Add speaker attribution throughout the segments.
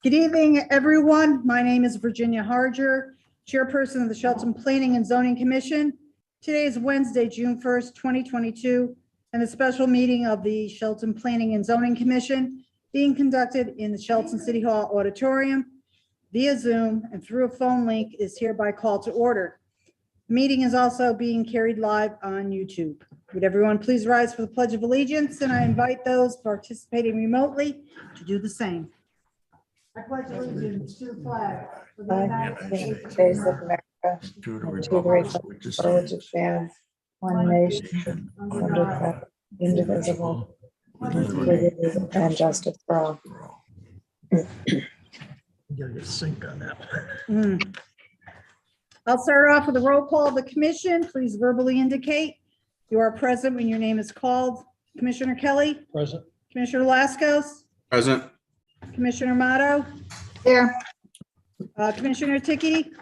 Speaker 1: Good evening, everyone. My name is Virginia Harger, Chairperson of the Shelton Planning and Zoning Commission. Today is Wednesday, June 1st, 2022, and the special meeting of the Shelton Planning and Zoning Commission being conducted in the Shelton City Hall Auditorium via Zoom and through a phone link is hereby called to order. The meeting is also being carried live on YouTube. Would everyone please rise for the Pledge of Allegiance, and I invite those participating remotely to do the same. I pledge allegiance to the flag of the United States of America,
Speaker 2: To the
Speaker 1: and
Speaker 2: republic
Speaker 1: to the
Speaker 2: for which it
Speaker 1: republic
Speaker 2: stands,
Speaker 1: which stands one nation, under God, indivisible, with liberty and justice for all.
Speaker 2: You gotta get sync on that one.
Speaker 1: I'll start off with a roll call of the commission. Please verbally indicate you are present when your name is called. Commissioner Kelly,
Speaker 2: Present.
Speaker 1: Commissioner Laskos,
Speaker 3: Present.
Speaker 1: Commissioner Motto. Here. Commissioner Ticky.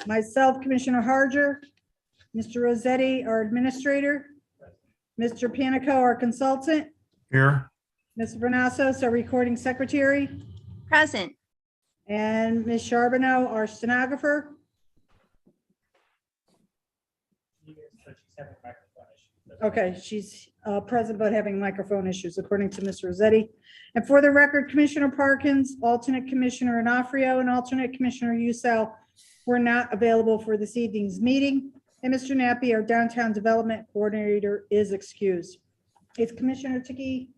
Speaker 1: Myself, Commissioner Harger. Mr. Rossetti, our administrator. Mr. Panico, our consultant.
Speaker 2: Here.
Speaker 1: Ms. Vernassos, our recording secretary.
Speaker 4: Present.
Speaker 1: And Ms. Charbonneau, our stenographer. Okay, she's present but having microphone issues according to Ms. Rossetti. And for the record, Commissioner Parkins, alternate Commissioner Onofrio, and alternate Commissioner Usel were not available for this evening's meeting. And Mr. Nappi, our downtown development coordinator, is excused. Is Commissioner Ticky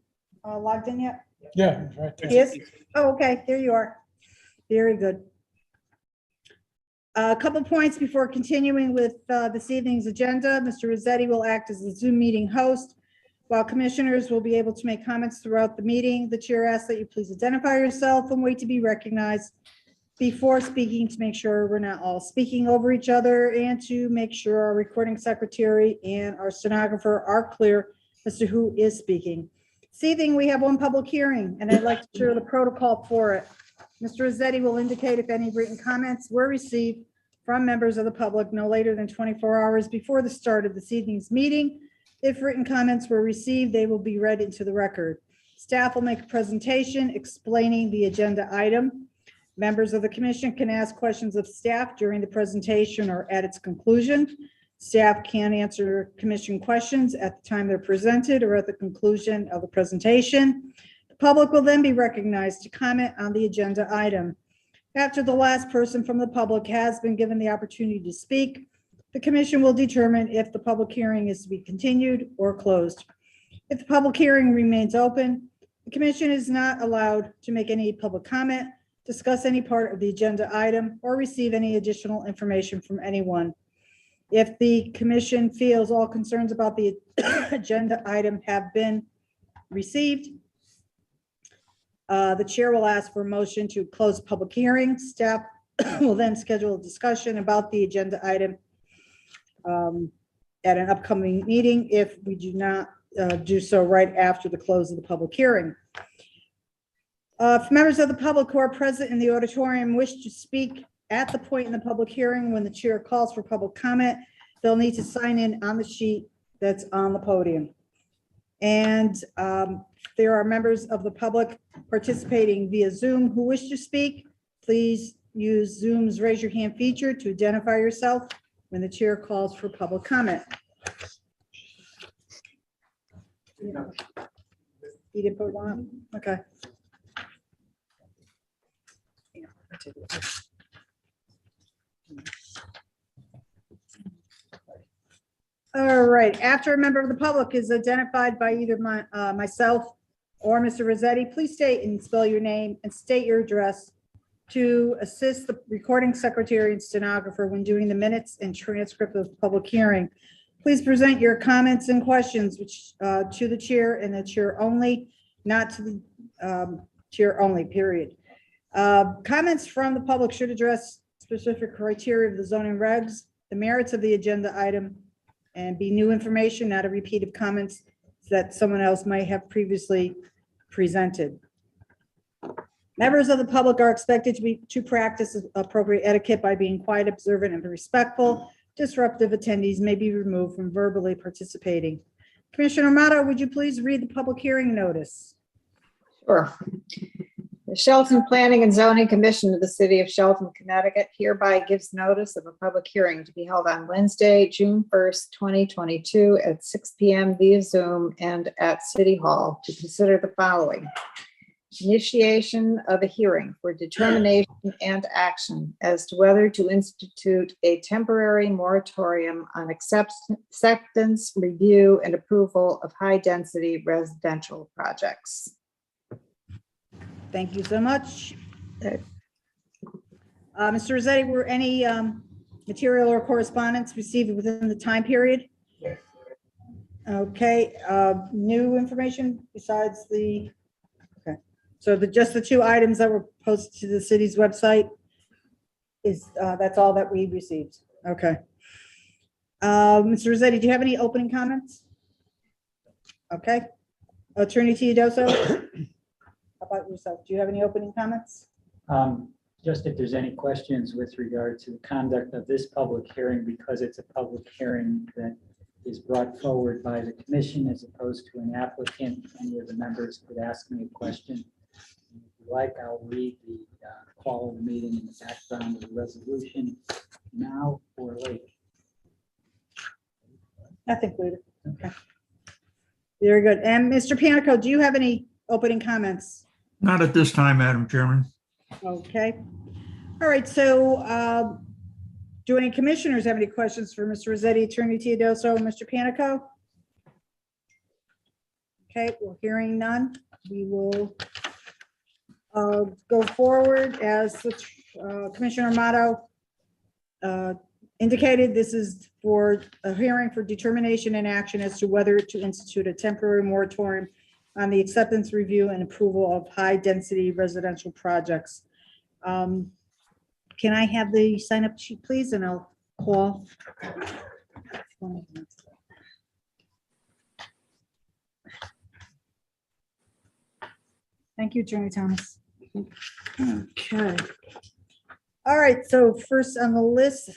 Speaker 1: logged in yet?
Speaker 2: Yeah, he's right there.
Speaker 1: Yes. Oh, okay, there you are. Very good. A couple points before continuing with this evening's agenda. Mr. Rossetti will act as the Zoom meeting host. While commissioners will be able to make comments throughout the meeting, the chair asks that you please identify yourself and wait to be recognized before speaking to make sure we're not all speaking over each other and to make sure our recording secretary and our stenographer are clear as to who is speaking. This evening, we have one public hearing, and I'd like to share the protocol for it. Mr. Rossetti will indicate if any written comments were received from members of the public no later than 24 hours before the start of this evening's meeting. If written comments were received, they will be read into the record. Staff will make a presentation explaining the agenda item. Members of the commission can ask questions of staff during the presentation or at its conclusion. Staff can answer commission questions at the time they're presented or at the conclusion of the presentation. The public will then be recognized to comment on the agenda item. After the last person from the public has been given the opportunity to speak, the commission will determine if the public hearing is to be continued or closed. If the public hearing remains open, the commission is not allowed to make any public comment, discuss any part of the agenda item, or receive any additional information from anyone. If the commission feels all concerns about the agenda item have been received, the chair will ask for a motion to close the public hearing. Staff will then schedule a discussion about the agenda item at an upcoming meeting if we do not do so right after the close of the public hearing. If members of the public who are present in the auditorium wish to speak at the point in the public hearing when the chair calls for public comment, they'll need to sign in on the sheet that's on the podium. And there are members of the public participating via Zoom who wish to speak. Please use Zoom's raise your hand feature to identify yourself when the chair calls for public comment. You didn't put one up? Okay. All right, after a member of the public is identified by either myself or Mr. Rossetti, please state and spell your name and state your address to assist the recording secretary and stenographer when doing the minutes and transcript of the public hearing. Please present your comments and questions which to the chair and the chair only, not to the chair only, period. Comments from the public should address specific criteria of the zoning regs, the merits of the agenda item, and be new information, not a repeat of comments that someone else might have previously presented. Members of the public are expected to practice appropriate etiquette by being quiet, observant, and respectful. Disruptive attendees may be removed from verbally participating. Commissioner Motto, would you please read the public hearing notice?
Speaker 5: Sure. The
Speaker 3: The Shelton Planning and Zoning Commission of the City of Shelton, Connecticut hereby gives notice of a public hearing to be held on Wednesday, June 1st, 2022 at 6 p.m. via Zoom and at City Hall to consider the following. Initiation of a hearing for determination and action as to whether to institute a temporary moratorium on acceptance, review, and approval of high-density residential projects.
Speaker 1: Thank you so much.
Speaker 3: Okay.
Speaker 1: Mr. Rossetti, were any material or correspondence received within the time period?
Speaker 2: Yes.
Speaker 1: Okay, new information besides the, okay. So just the two items that were posted to the city's website is, that's all that we received. Okay. Mr. Rossetti, do you have any opening comments? Okay. Attorney Teodoso? How about yourself? Do you have any opening comments?
Speaker 4: Just if there's any questions with regard to the conduct of this public hearing, because it's a public hearing that is brought forward by the commission as opposed to an applicant, any of the members could ask me a question. If you like, I'll read the call of the meeting in the background of the resolution now or later.
Speaker 1: Nothing included. Okay. Very good. And Mr. Panico, do you have any opening comments?
Speaker 5: Not at this time, Madam Chairman.
Speaker 1: Okay. All right. So do any commissioners have any questions for Mr. Rossetti, Attorney Teodoso, and Mr. Panico? Okay, we're hearing none. We will go forward as Commissioner Amato indicated. This is for a hearing for determination and action as to whether to institute a temporary moratorium on the acceptance, review, and approval of high-density residential projects. Can I have the sign-up sheet, please, and I'll call. Thank you, Attorney Thomas. Okay. All right, so first on the list,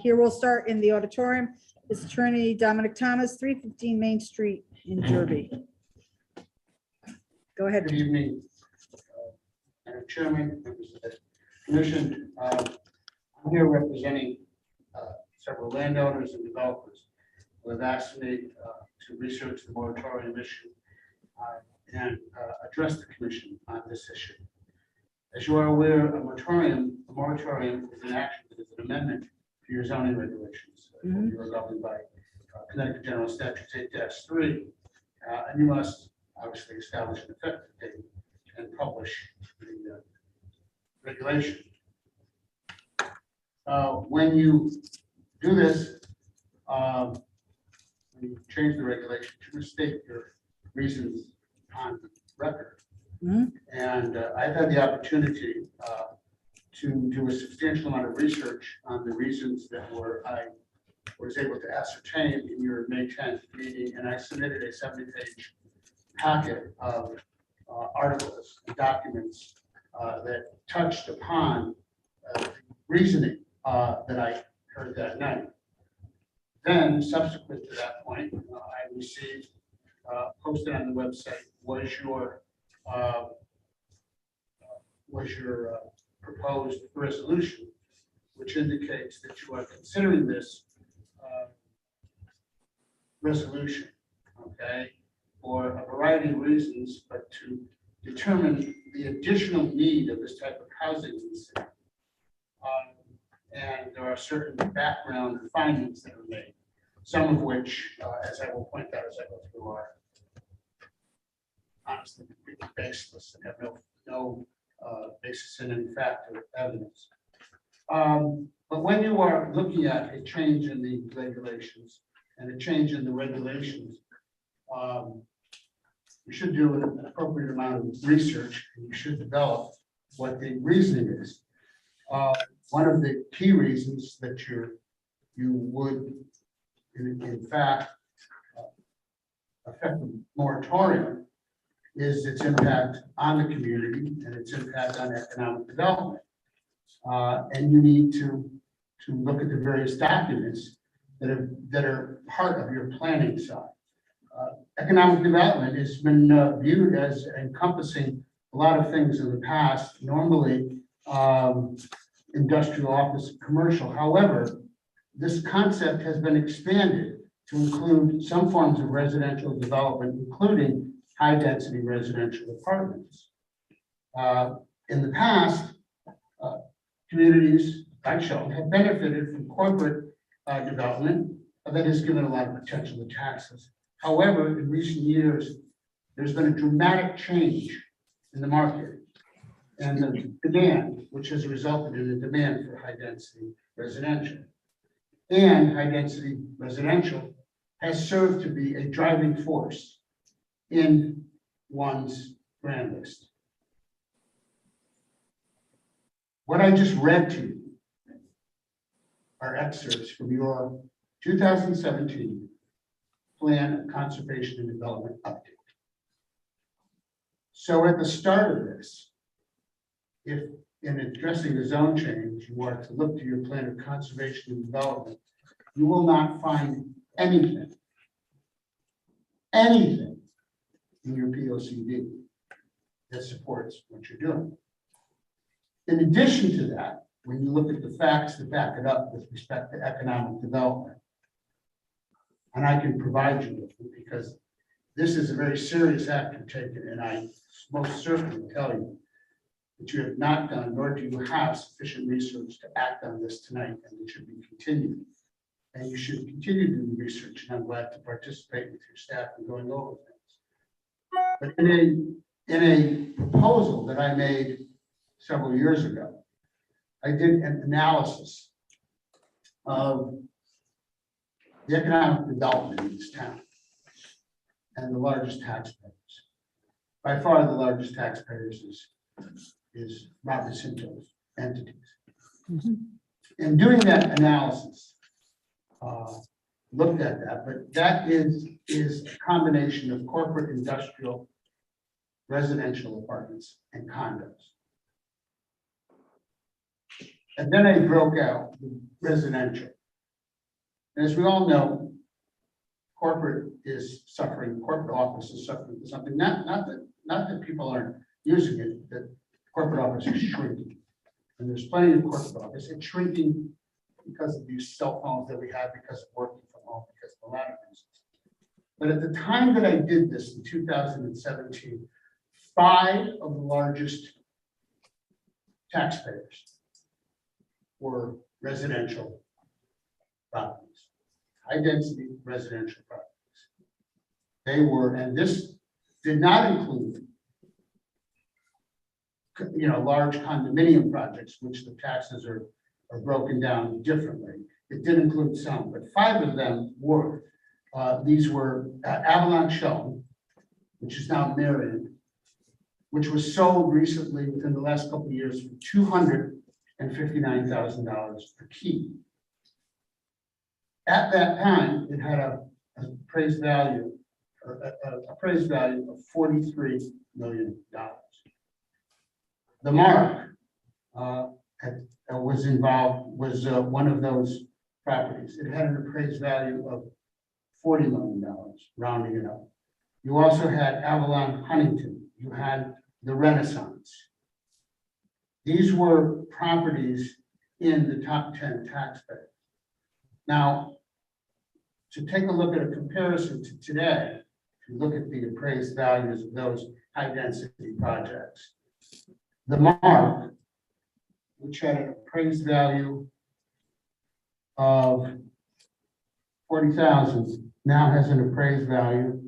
Speaker 1: here we'll start in the auditorium, is Attorney Dominic Thomas, 315 Main Street in Derby. Go ahead.
Speaker 6: Good evening, Madam Chairman, members of the commission. I'm here representing several landowners and developers who have asked me to research the moratorium issue and address the commission on this issue. As you are aware, a moratorium is an action that is an amendment to your zoning regulations. You are governed by Connecticut General Statutes 8-3, and you must obviously establish an effective date and publish the regulation. When you do this, when you change the regulation, you must state your reasons on record. And I've had the opportunity to do a substantial amount of research on the reasons that I was able to ascertain in your May 10th meeting, and I submitted a 70-page packet of articles and documents that touched upon the reasoning that I heard that night. Then, subsequent to that point, I received posted on the website was your proposed resolution, which indicates that you are considering this resolution, okay, for a variety of reasons, but to determine the additional need of this type of housing in the city. And there are certain background findings that are made, some of which, as I will point out as I go through, are honestly completely baseless and have no basis in any fact or evidence. But when you are looking at a change in the regulations and a change in the regulations, you should do an appropriate amount of research, and you should develop what the reasoning is. One of the key reasons that you would, in fact, affect the moratorium is its impact on the community and its impact on economic development. And you need to look at the various documents that are part of your planning side. Economic development has been viewed as encompassing a lot of things in the past, normally industrial, office, commercial. However, this concept has been expanded to include some forms of residential development, including high-density residential apartments. In the past, communities like Shelton have benefited from corporate development that has given a lot of potential to taxes. However, in recent years, there's been a dramatic change in the market and the demand, which has resulted in a demand for high-density residential. And high-density residential has served to be a driving force in one's grand list. What I just read to you are excerpts from your 2017 Plan of Conservation and Development Update. So at the start of this, if in addressing the zone change, you are to look to your Plan of Conservation and Development, you will not find anything in your POCD that supports what you're doing. In addition to that, when you look at the facts that back it up with respect to economic development, and I can provide you with it because this is a very serious act you're taking, and I most certainly tell you that you have not done, nor do you have sufficient research to act on this tonight, and it should be continued. And you should continue to do the research, and I'm glad to participate with your staff in going over things. But in a proposal that I made several years ago, I did an analysis of the economic development in this town and the largest taxpayers. By far, the largest taxpayers is Robert Sinto's entities. In doing that analysis, looked at that, but that is a combination of corporate, industrial, residential apartments, and condos. And then I broke out the residential. And as we all know, corporate is suffering, corporate office is suffering from something, not that people aren't using it, that corporate office is shrinking. And there's plenty of corporate office. It's shrinking because of these cell phones that we have, because of working from home, because of a lot of reasons. But at the time that I did this in 2017, 5 of the largest taxpayers were residential properties, high-density residential properties. They were, and this did not include, large condominium projects, which the taxes are broken down differently. It did include some, but 5 of them were. These were Avalon Shelton, which is now Marion, which was sold recently within the last couple of years for $259,000 per key. At that time, it had a appraised value of $43 million. The Mark was one of those properties. It had an appraised value of $40 million, rounding it up. You also had Avalon Huntington. You had the Renaissance. These were properties in the top 10 taxpayers. Now, to take a look at a comparison to today, if you look at the appraised values of those high-density projects, the Mark, which had an appraised value of $40,000, now has an appraised value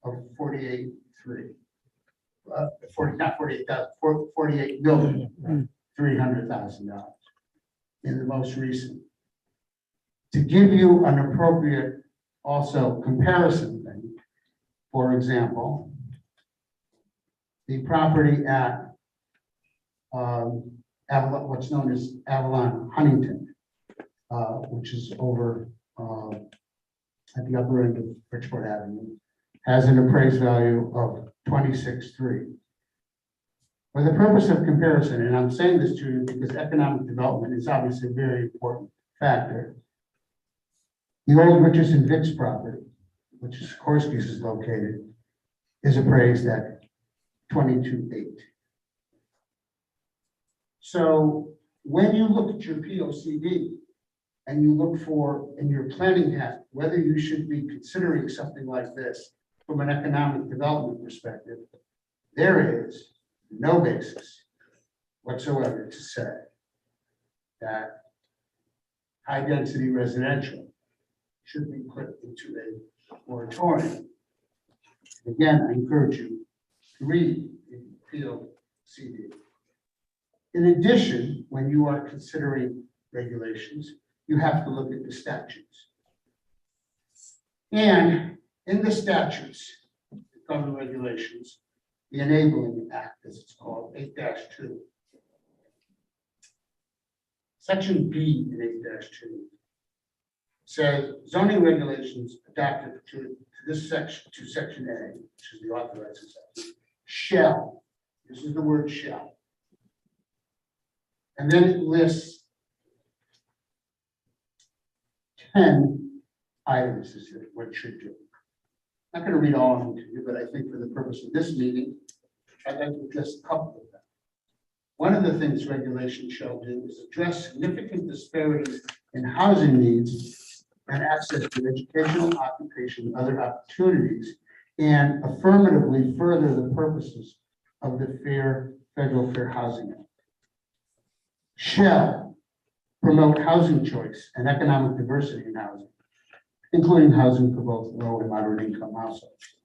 Speaker 6: of $48,300,000 in the most recent. To give you an appropriate also comparison thing, for example, the property at Avalon, what's known as Avalon Huntington, which is over at the upper end of Bridgeport Avenue, has an appraised value of $26,300. For the purpose of comparison, and I'm saying this to you because economic development is obviously a very important factor. The old Richardson Vicks property, which is Korsky's is located, is appraised at 22.8. So when you look at your POCD and you look for in your planning hat, whether you should be considering something like this from an economic development perspective, there is no basis whatsoever to say that high-density residential should be put into a moratorium. Again, I encourage you to read the POCD. In addition, when you are considering regulations, you have to look at the statutes. And in the statutes, the government regulations, the Enabling Act, as it's called, 8-2. Section B in 8-2 says zoning regulations adapted to this section, to section A, which is the authorizing section, shall, this is the word shall. And then it lists 10 items is what it should do. I'm not going to read all of them to you, but I think for the purpose of this meeting, I'd like to address a couple of them. One of the things regulation shall do is address significant disparities in housing needs and access to educational, occupation, and other opportunities, and affirmatively further the purposes of the Federal Fair Housing Act. Shall promote housing choice and economic diversity in housing, including housing for both low and moderate income households.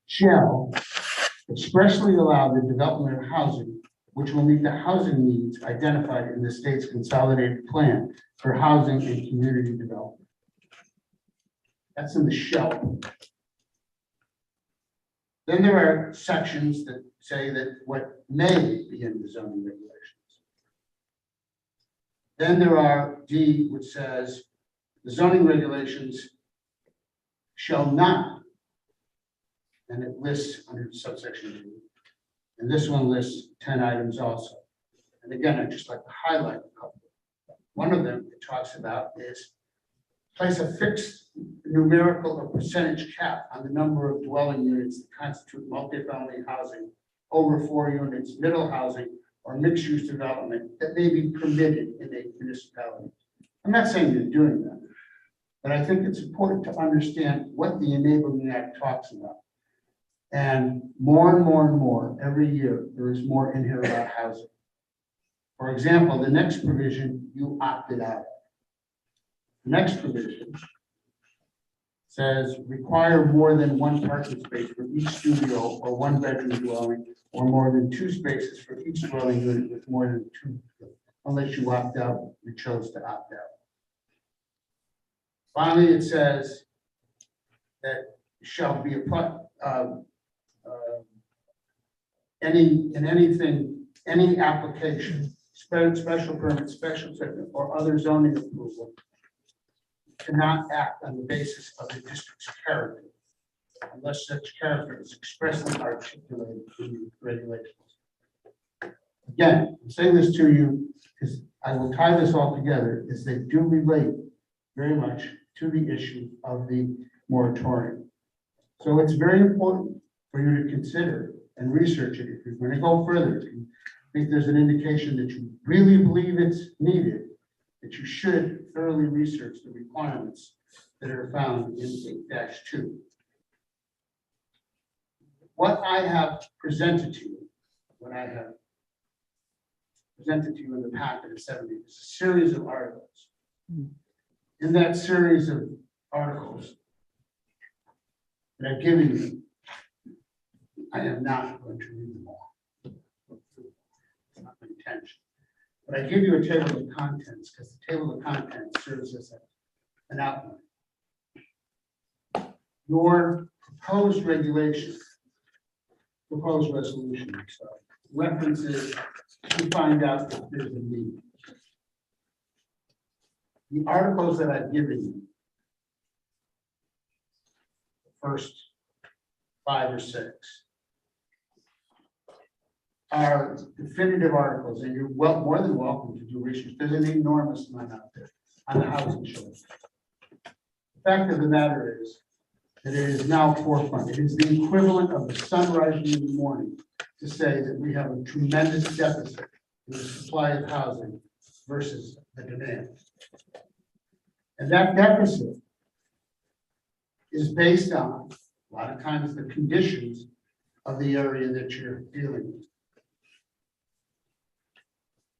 Speaker 6: Shall expressly allow the development of housing which will meet the housing needs identified in the state's consolidated plan for housing and community development. That's in the shall. Then there are sections that say that what may be in the zoning regulations. Then there are D, which says the zoning regulations shall not, and it lists under subsection D. And this one lists 10 items also. And again, I'd just like to highlight a couple. One of them it talks about is place a fixed numerical or percentage cap on the number of dwelling units that constitute multifamily housing over 4 units, middle housing, or mixed-use development that may be permitted in a municipality. I'm not saying you're doing that, but I think it's important to understand what the Enabling Act talks about. And more, every year, there is more in here about housing. For example, the next provision you opted out of. The next provision says require more than 1 parking space for each studio or 1 bedroom dwelling, or more than 2 spaces for each dwelling unit with more than 2, unless you opt out, you chose to opt out. Finally, it says that shall be any application, special permit, special permit, or other zoning approval cannot act on the basis of the district's character unless such character is expressly articulated in the regulations. Again, I'm saying this to you because I will tie this all together, is they do relate very much to the issue of the moratorium. So it's very important for you to consider and research it. If you're going to go further, if you think there's an indication that you really believe it's needed, that you should thoroughly research the requirements that are found in 8-2. What I have presented to you, in the packet of 70 is a series of articles. In that series of articles that I've given you, I am not going to read them all. It's not my intention. But I give you a table of contents because the table of contents serves as an outline. Your proposed regulation, proposed resolution, so references to find out if there's a need. The articles that I've given you, the first 5 or 6, are definitive articles, and you're more than welcome to do research. There's an enormous amount out there on the housing shortage. The fact of the matter is that it is now forefront. It is the equivalent of the sun rising in the morning to say that we have a tremendous deficit in the supply of housing versus the demand. And that deficit is based on, a lot of times, the conditions of the area that you're dealing with.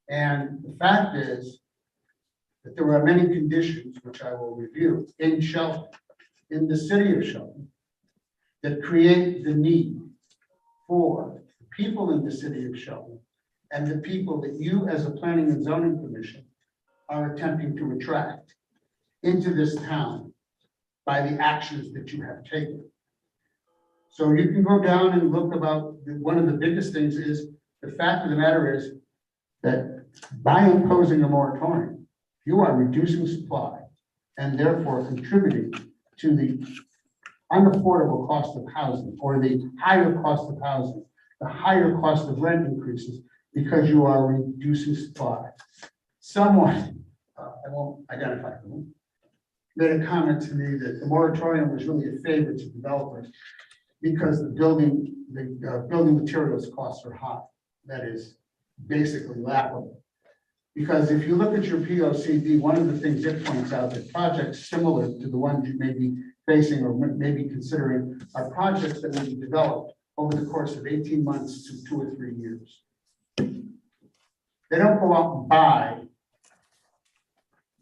Speaker 6: And the fact is that there are many conditions, which I will review, in Shelton, in the city of Shelton, that create the need for the people in the city of Shelton and the people that you, as a planning and zoning commission, are attempting to attract into this town by the actions that you have taken. So you can go down and look about, one of the biggest things is, the fact of the matter is that by imposing a moratorium, you are reducing supply and therefore contributing to the unaffordable cost of housing, or the higher cost of housing, the higher cost of rent increases, because you are reducing supply. Someone, I won't identify them, made a comment to me that the moratorium was really a favor to developers because the building materials costs are high. That is basically laughable. Because if you look at your POCD, one of the things it points out that projects similar to the ones you may be facing or maybe considering are projects that will be developed over the course of 18 months to 2 or 3 years. They don't go out and buy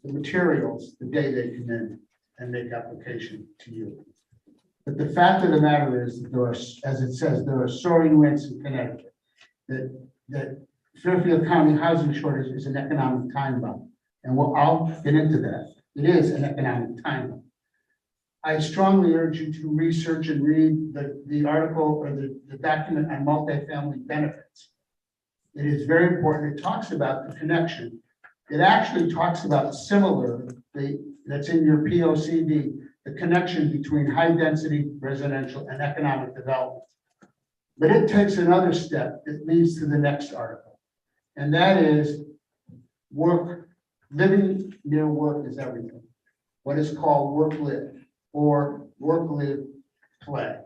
Speaker 6: the materials the day they come in and make application to you. But the fact of the matter is that there are, as it says, there are soaring rents in Connecticut. That Fairfield County housing shortage is an economic time bomb. And I'll get into that. It is an economic time bomb. I strongly urge you to research and read the article or the document on multifamily benefits. It is very important. It talks about the connection. It actually talks about that's in your POCD, the connection between high density residential and economic development. But it takes another step that leads to the next article. And that is living near work is everything. What is called work-live or work-live-play.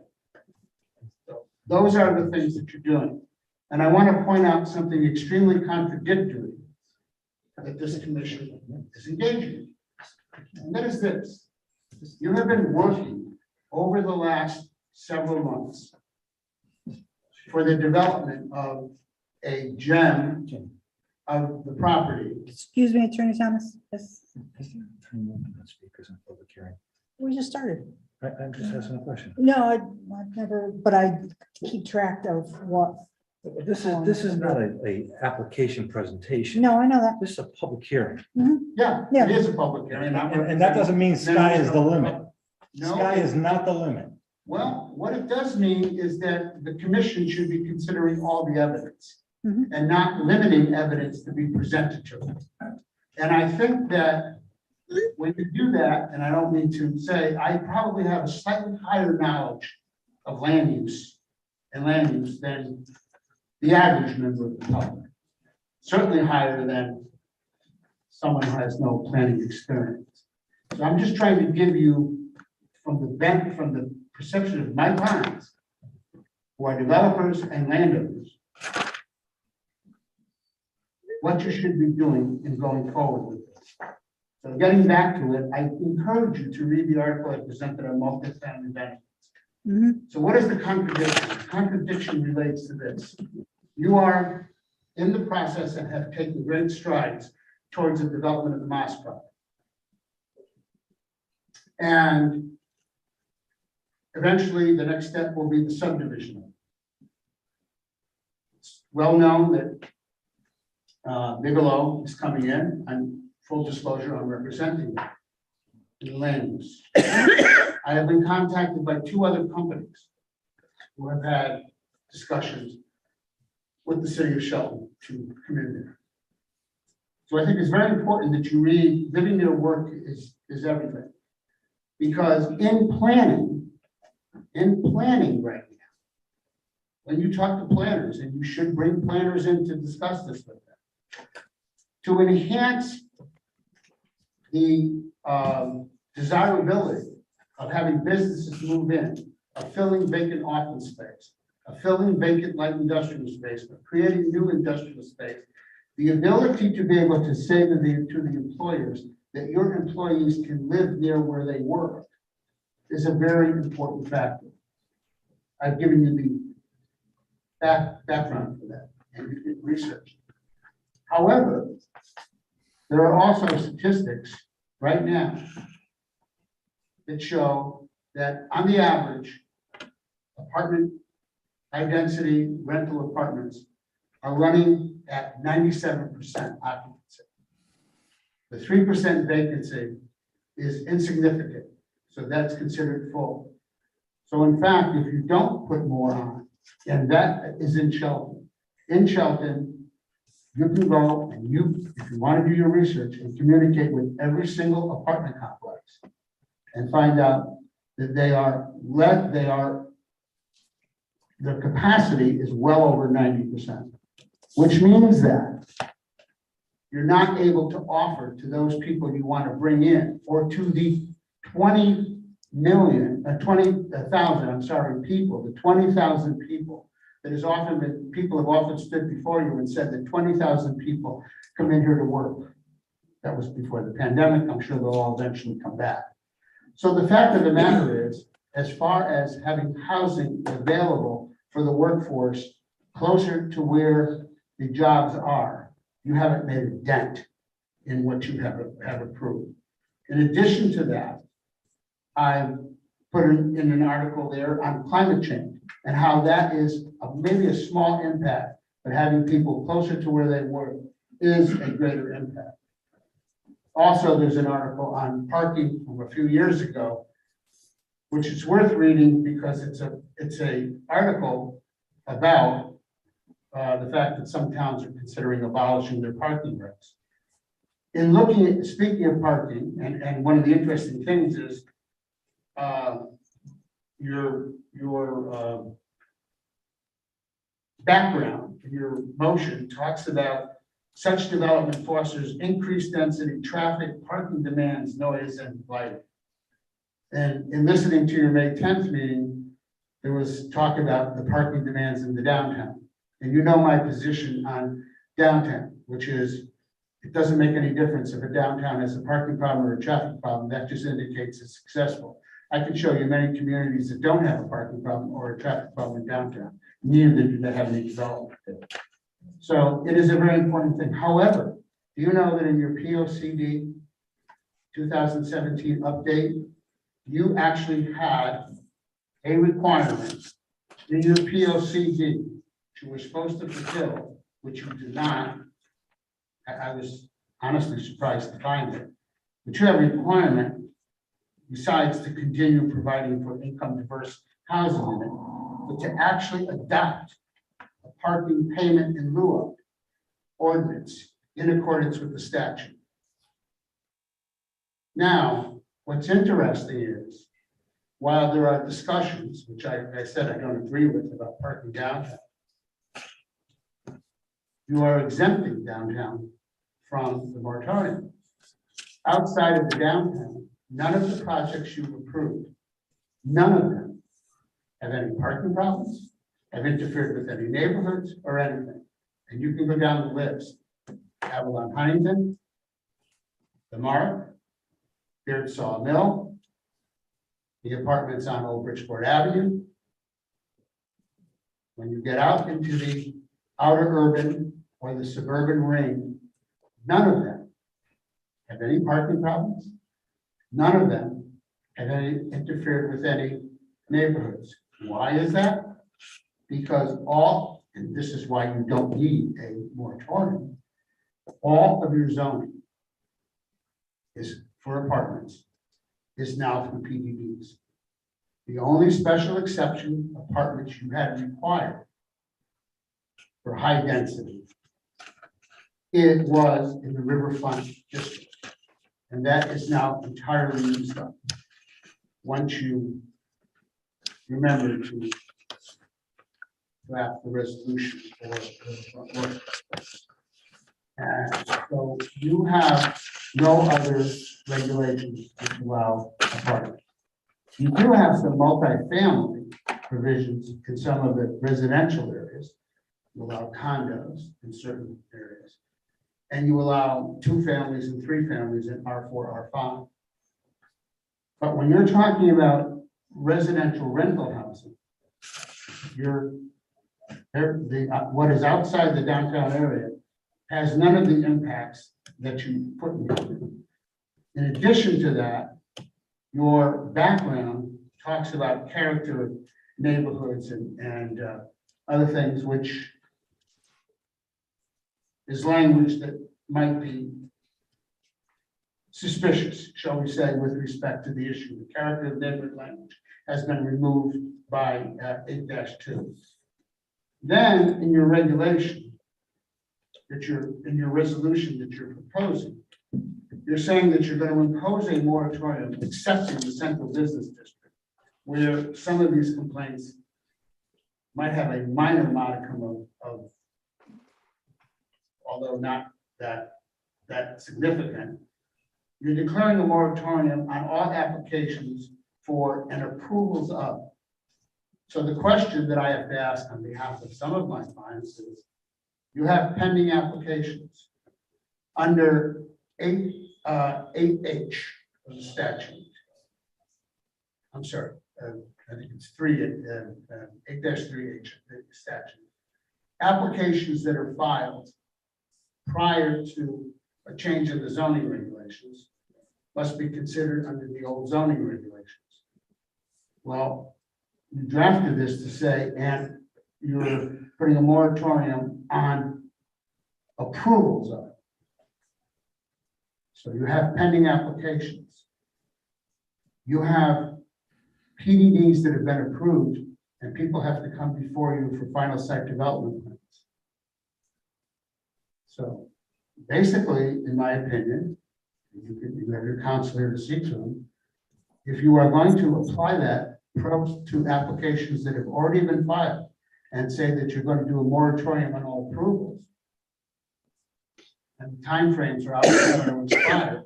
Speaker 6: So those are the things that you're doing. And I want to point out something extremely contradictory that this commission is engaging in. And that is this. You have been working over the last several months for the development of a gem of the property.
Speaker 1: Excuse me, Attorney Thomas. Yes,
Speaker 2: Speakers on public hearing.
Speaker 1: we just started.
Speaker 2: I'm just asking a question.
Speaker 1: No, I've never, but I keep track of what.
Speaker 2: This is not a application presentation.
Speaker 1: No, I know that.
Speaker 2: This is a public hearing.
Speaker 6: Yeah,
Speaker 1: Yeah.
Speaker 6: it is a public hearing.
Speaker 7: And that doesn't mean sky is the limit.
Speaker 6: No.
Speaker 7: Sky is not the limit.
Speaker 6: Well, what it does mean is that the commission should be considering all the evidence
Speaker 1: Mhm.
Speaker 6: and not limiting evidence to be presented to it. And I think that when you do that, and I don't mean to say, I probably have a slightly higher knowledge of land use than the average member of the public. Certainly higher than someone who has no planning experience. So I'm just trying to give you from the perception of my clients, who are developers and landowners, what you should be doing in going forward with this. So getting back to it, I encourage you to read the article I presented on multifamily benefits.
Speaker 1: Mhm.
Speaker 6: So what is the contradiction? The contradiction relates to this. You are in the process and have taken great strides towards the development of the Moss project. And eventually, the next step will be the subdivision. It's well known that Bigelow is coming in, and full disclosure, I'm representing them in land use. I have been contacted by 2 other companies who have had discussions with the city of Shelton to come in there. So I think it's very important that you read living near work is everything. Because in planning right now, when you talk to planners, and you should bring planners in to discuss this with them, to enhance the desirability of having businesses move in, of filling vacant office space, of filling vacant light industrial space, of creating new industrial space, the ability to be able to say to the employers that your employees can live near where they work is a very important factor. I've given you the background for that, and you can research. However, there are also statistics right now that show that on the average, apartment high-density rental apartments are running at 97% occupancy. The 3% vacancy is insignificant, so that's considered full. So in fact, if you don't put more on, and that is in Shelton, you can go and if you want to do your research and communicate with every single apartment complex and find out that their capacity is well over 90%, which means that you're not able to offer to those people you want to bring in, or to the 20,000 people, the 20,000 people that has often been, people have often stood before you and said that 20,000 people come in here to work. That was before the pandemic. I'm sure they'll all eventually come back. So the fact of the matter is, as far as having housing available for the workforce closer to where the jobs are, you haven't made a dent in what you have approved. In addition to that, I put in an article there on climate change and how that is maybe a small impact, but having people closer to where they work is a greater impact. Also, there's an article on parking from a few years ago, which is worth reading because it's a article about the fact that some towns are considering abolishing their parking regs. In speaking of parking, and one of the interesting things is your background, your motion talks about such development fosters increased density, traffic, parking demands, noise, and lighting. And in listening to your May 10th meeting, there was talk about the parking demands in the downtown. And you know my position on downtown, which is it doesn't make any difference if a downtown has a parking problem or a traffic problem. That just indicates it's successful. I can show you many communities that don't have a parking problem or a traffic problem in downtown. Neither do they have any development there. So it is a very important thing. However, do you know that in your POCD 2017 update, you actually had a requirement in your POCD which you were supposed to fulfill, which you did not. I was honestly surprised to find it. But you have a requirement, besides to continue providing for income diverse housing in it, but to actually adopt a parking payment in lieu of ordinance in accordance with the statute. Now, what's interesting is, while there are discussions, which I said I don't agree with about parking downtown, you are exempting downtown from the moratorium. Outside of the downtown, none of the projects you've approved, none of them have any parking problems, have interfered with any neighborhoods or anything. And you can go down the list. Avalon Huntington, the Mark, Beard Sawmill, the apartments on Old Bridgeport Avenue. When you get out into the outer urban or the suburban ring, none of them have any parking problems. None of them have interfered with any neighborhoods. Why is that? Because and this is why you don't need a moratorium, all of your zoning is for apartments is now through PDDs. The only special exception apartments you had required for high density, it was in the riverfront district. And that is now entirely used up. Once you remember to draft the resolution for and so you have no other regulations which allow apartments. You do have some multifamily provisions in some of the residential areas. You allow condos in certain areas. And you allow 2 families and 3 families in R4, R5. But when you're talking about residential rental housing, what is outside the downtown area has none of the impacts that you put in there. In addition to that, your background talks about character of neighborhoods and other things, which is language that might be suspicious, shall we say, with respect to the issue. The character of neighborhood language has been removed by 8-2. Then in your regulation, in your resolution that you're proposing, you're saying that you're going to impose a moratorium except in the central business district, where some of these complaints might have a minor modicum of although not that significant. You're declaring a moratorium on all applications for and approvals of. So the question that I have to ask on behalf of some of my clients is, you have pending applications under 8H of the statute. I'm sorry, I think it's 8-3H of the statute. Applications that are filed prior to a change in the zoning regulations must be considered under the old zoning regulations. Well, you drafted this to say, and you're putting a moratorium on approvals of it. So you have pending applications. You have PDDs that have been approved, and people have to come before you for final site development plans. So basically, in my opinion, you have your counselor to speak to them. If you are going to apply that to applications that have already been filed and say that you're going to do a moratorium on all approvals, and timeframes are out there to expire,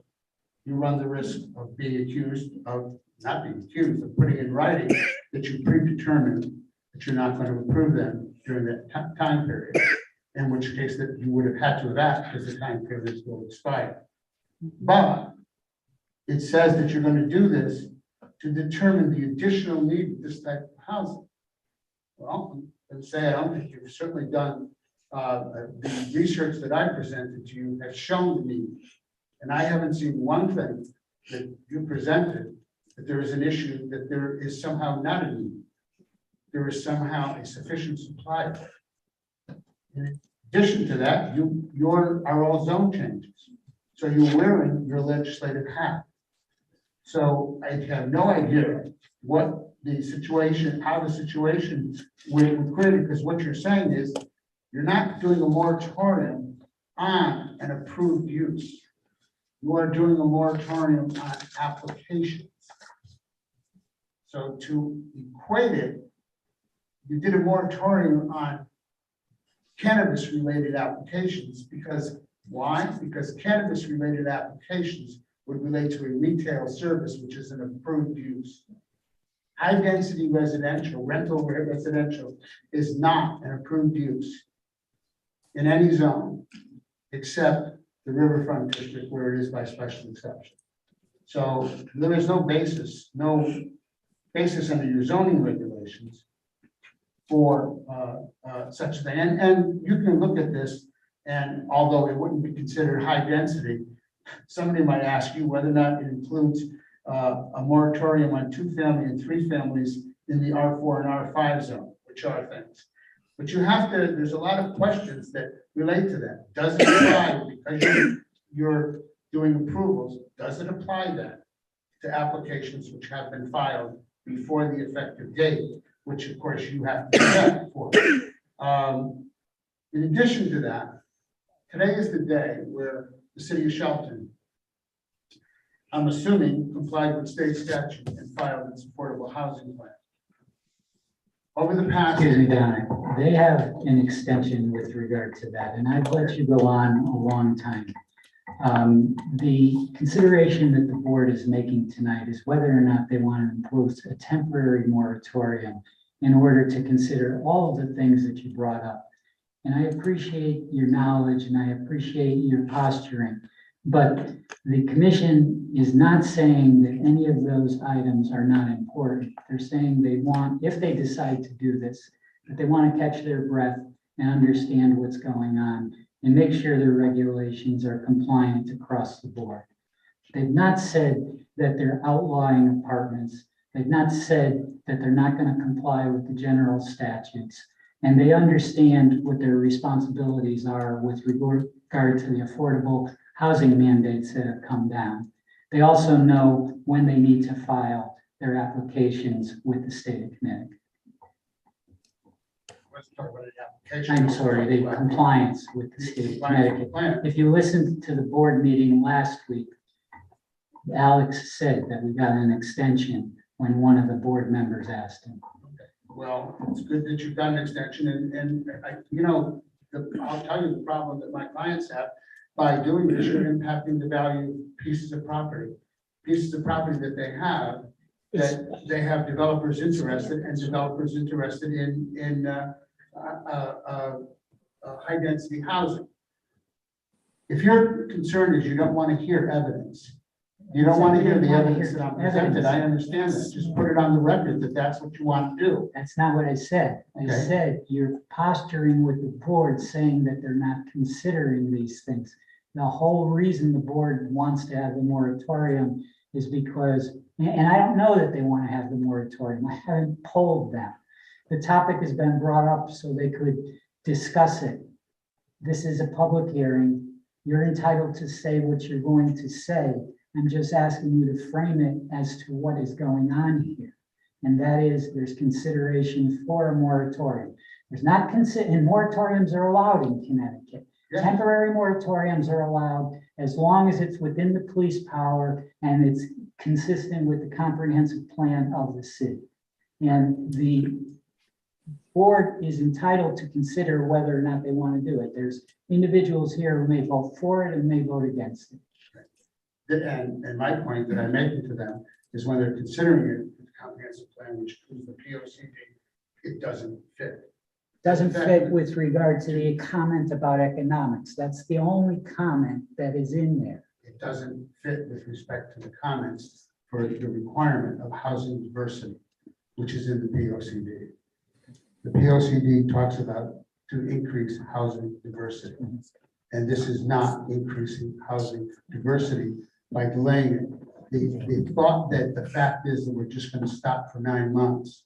Speaker 6: you run the risk of being accused of, not being accused, of putting in writing that you predetermined that you're not going to approve them during that time period, in which case that you would have had to have asked because the time periods will expire. But it says that you're going to do this to determine the additional need of this type of housing. Well, let's say I don't think you've certainly done the research that I presented to you has shown the need. And I haven't seen one thing that you presented that there is an issue that there is somehow not a need. There is somehow a sufficient supply of it. In addition to that, are all zone changes. So you're wearing your legislative hat. So I have no idea what the situation, how the situation would create, because what you're saying is you're not doing a moratorium on an approved use. You are doing a moratorium on applications. So to equate it, you did a moratorium on cannabis-related applications because why? Because cannabis-related applications would relate to a retail service, which is an approved use. High-density residential, rental residential is not an approved use in any zone except the riverfront district where it is by special exception. So there is no basis under your zoning regulations for such a thing. And you can look at this, and although it wouldn't be considered high density, somebody might ask you whether or not it includes a moratorium on 2-family and 3 families in the R4 and R5 zone, which are things. But you have to, there's a lot of questions that relate to that. Does it apply, because you're doing approvals, does it apply then to applications which have been filed before the effective date, which of course you have to check for. In addition to that, today is the day where the city of Shelton, I'm assuming, complied with state statute and filed its affordable housing plan. Over the past.
Speaker 4: Excuse me, Don, they have an extension with regard to that, and I've let you go on a long time. The consideration that the board is making tonight is whether or not they want to impose a temporary moratorium in order to consider all of the things that you brought up. And I appreciate your knowledge and I appreciate your posturing, but the commission is not saying that any of those items are not important. They're saying they want, if they decide to do this, that they want to catch their breath and understand what's going on and make sure their regulations are compliant across the board. They've not said that they're outlawing apartments. They've not said that they're not going to comply with the general statutes. And they understand what their responsibilities are with regard to the affordable housing mandates that have come down. They also know when they need to file their applications with the state of Connecticut.
Speaker 6: Let's talk about the application.
Speaker 4: I'm sorry, the compliance with the state of Connecticut. If you listened to the board meeting last week, Alex said that we got an extension when one of the board members asked him.
Speaker 6: Well, it's good that you've got an extension and I'll tell you the problem that my clients have. By doing this, you're impacting the value of pieces of property that they have developers interested in high density housing. If your concern is you don't want to hear evidence, you don't want to hear the evidence that I'm presented, I understand that. Just put it on the record that that's what you want to do.
Speaker 4: That's not what I said. I
Speaker 6: Okay.
Speaker 4: said you're posturing with the board saying that they're not considering these things. The whole reason the board wants to have the moratorium is because, and I don't know that they want to have the moratorium. I haven't polled them. The topic has been brought up so they could discuss it. This is a public hearing. You're entitled to say what you're going to say. I'm just asking you to frame it as to what is going on here. And that is there's consideration for a moratorium. There's not and moratoriums are allowed in Connecticut.
Speaker 6: Yeah.
Speaker 4: Temporary moratoriums are allowed as long as it's within the police power and it's consistent with the comprehensive plan of the city. And the board is entitled to consider whether or not they want to do it. There's individuals here who may vote for it and may vote against it.
Speaker 6: And my point that I'm making to them is when they're considering it, the comprehensive plan, which includes the POCD, it doesn't fit.
Speaker 4: Doesn't fit with regard to the comment about economics. That's the only comment that is in there.
Speaker 6: It doesn't fit with respect to the comments for the requirement of housing diversity, which is in the POCD. The POCD talks about to increase housing diversity. And this is not increasing housing diversity by delaying it. The thought that the fact is that we're just going to stop for 9 months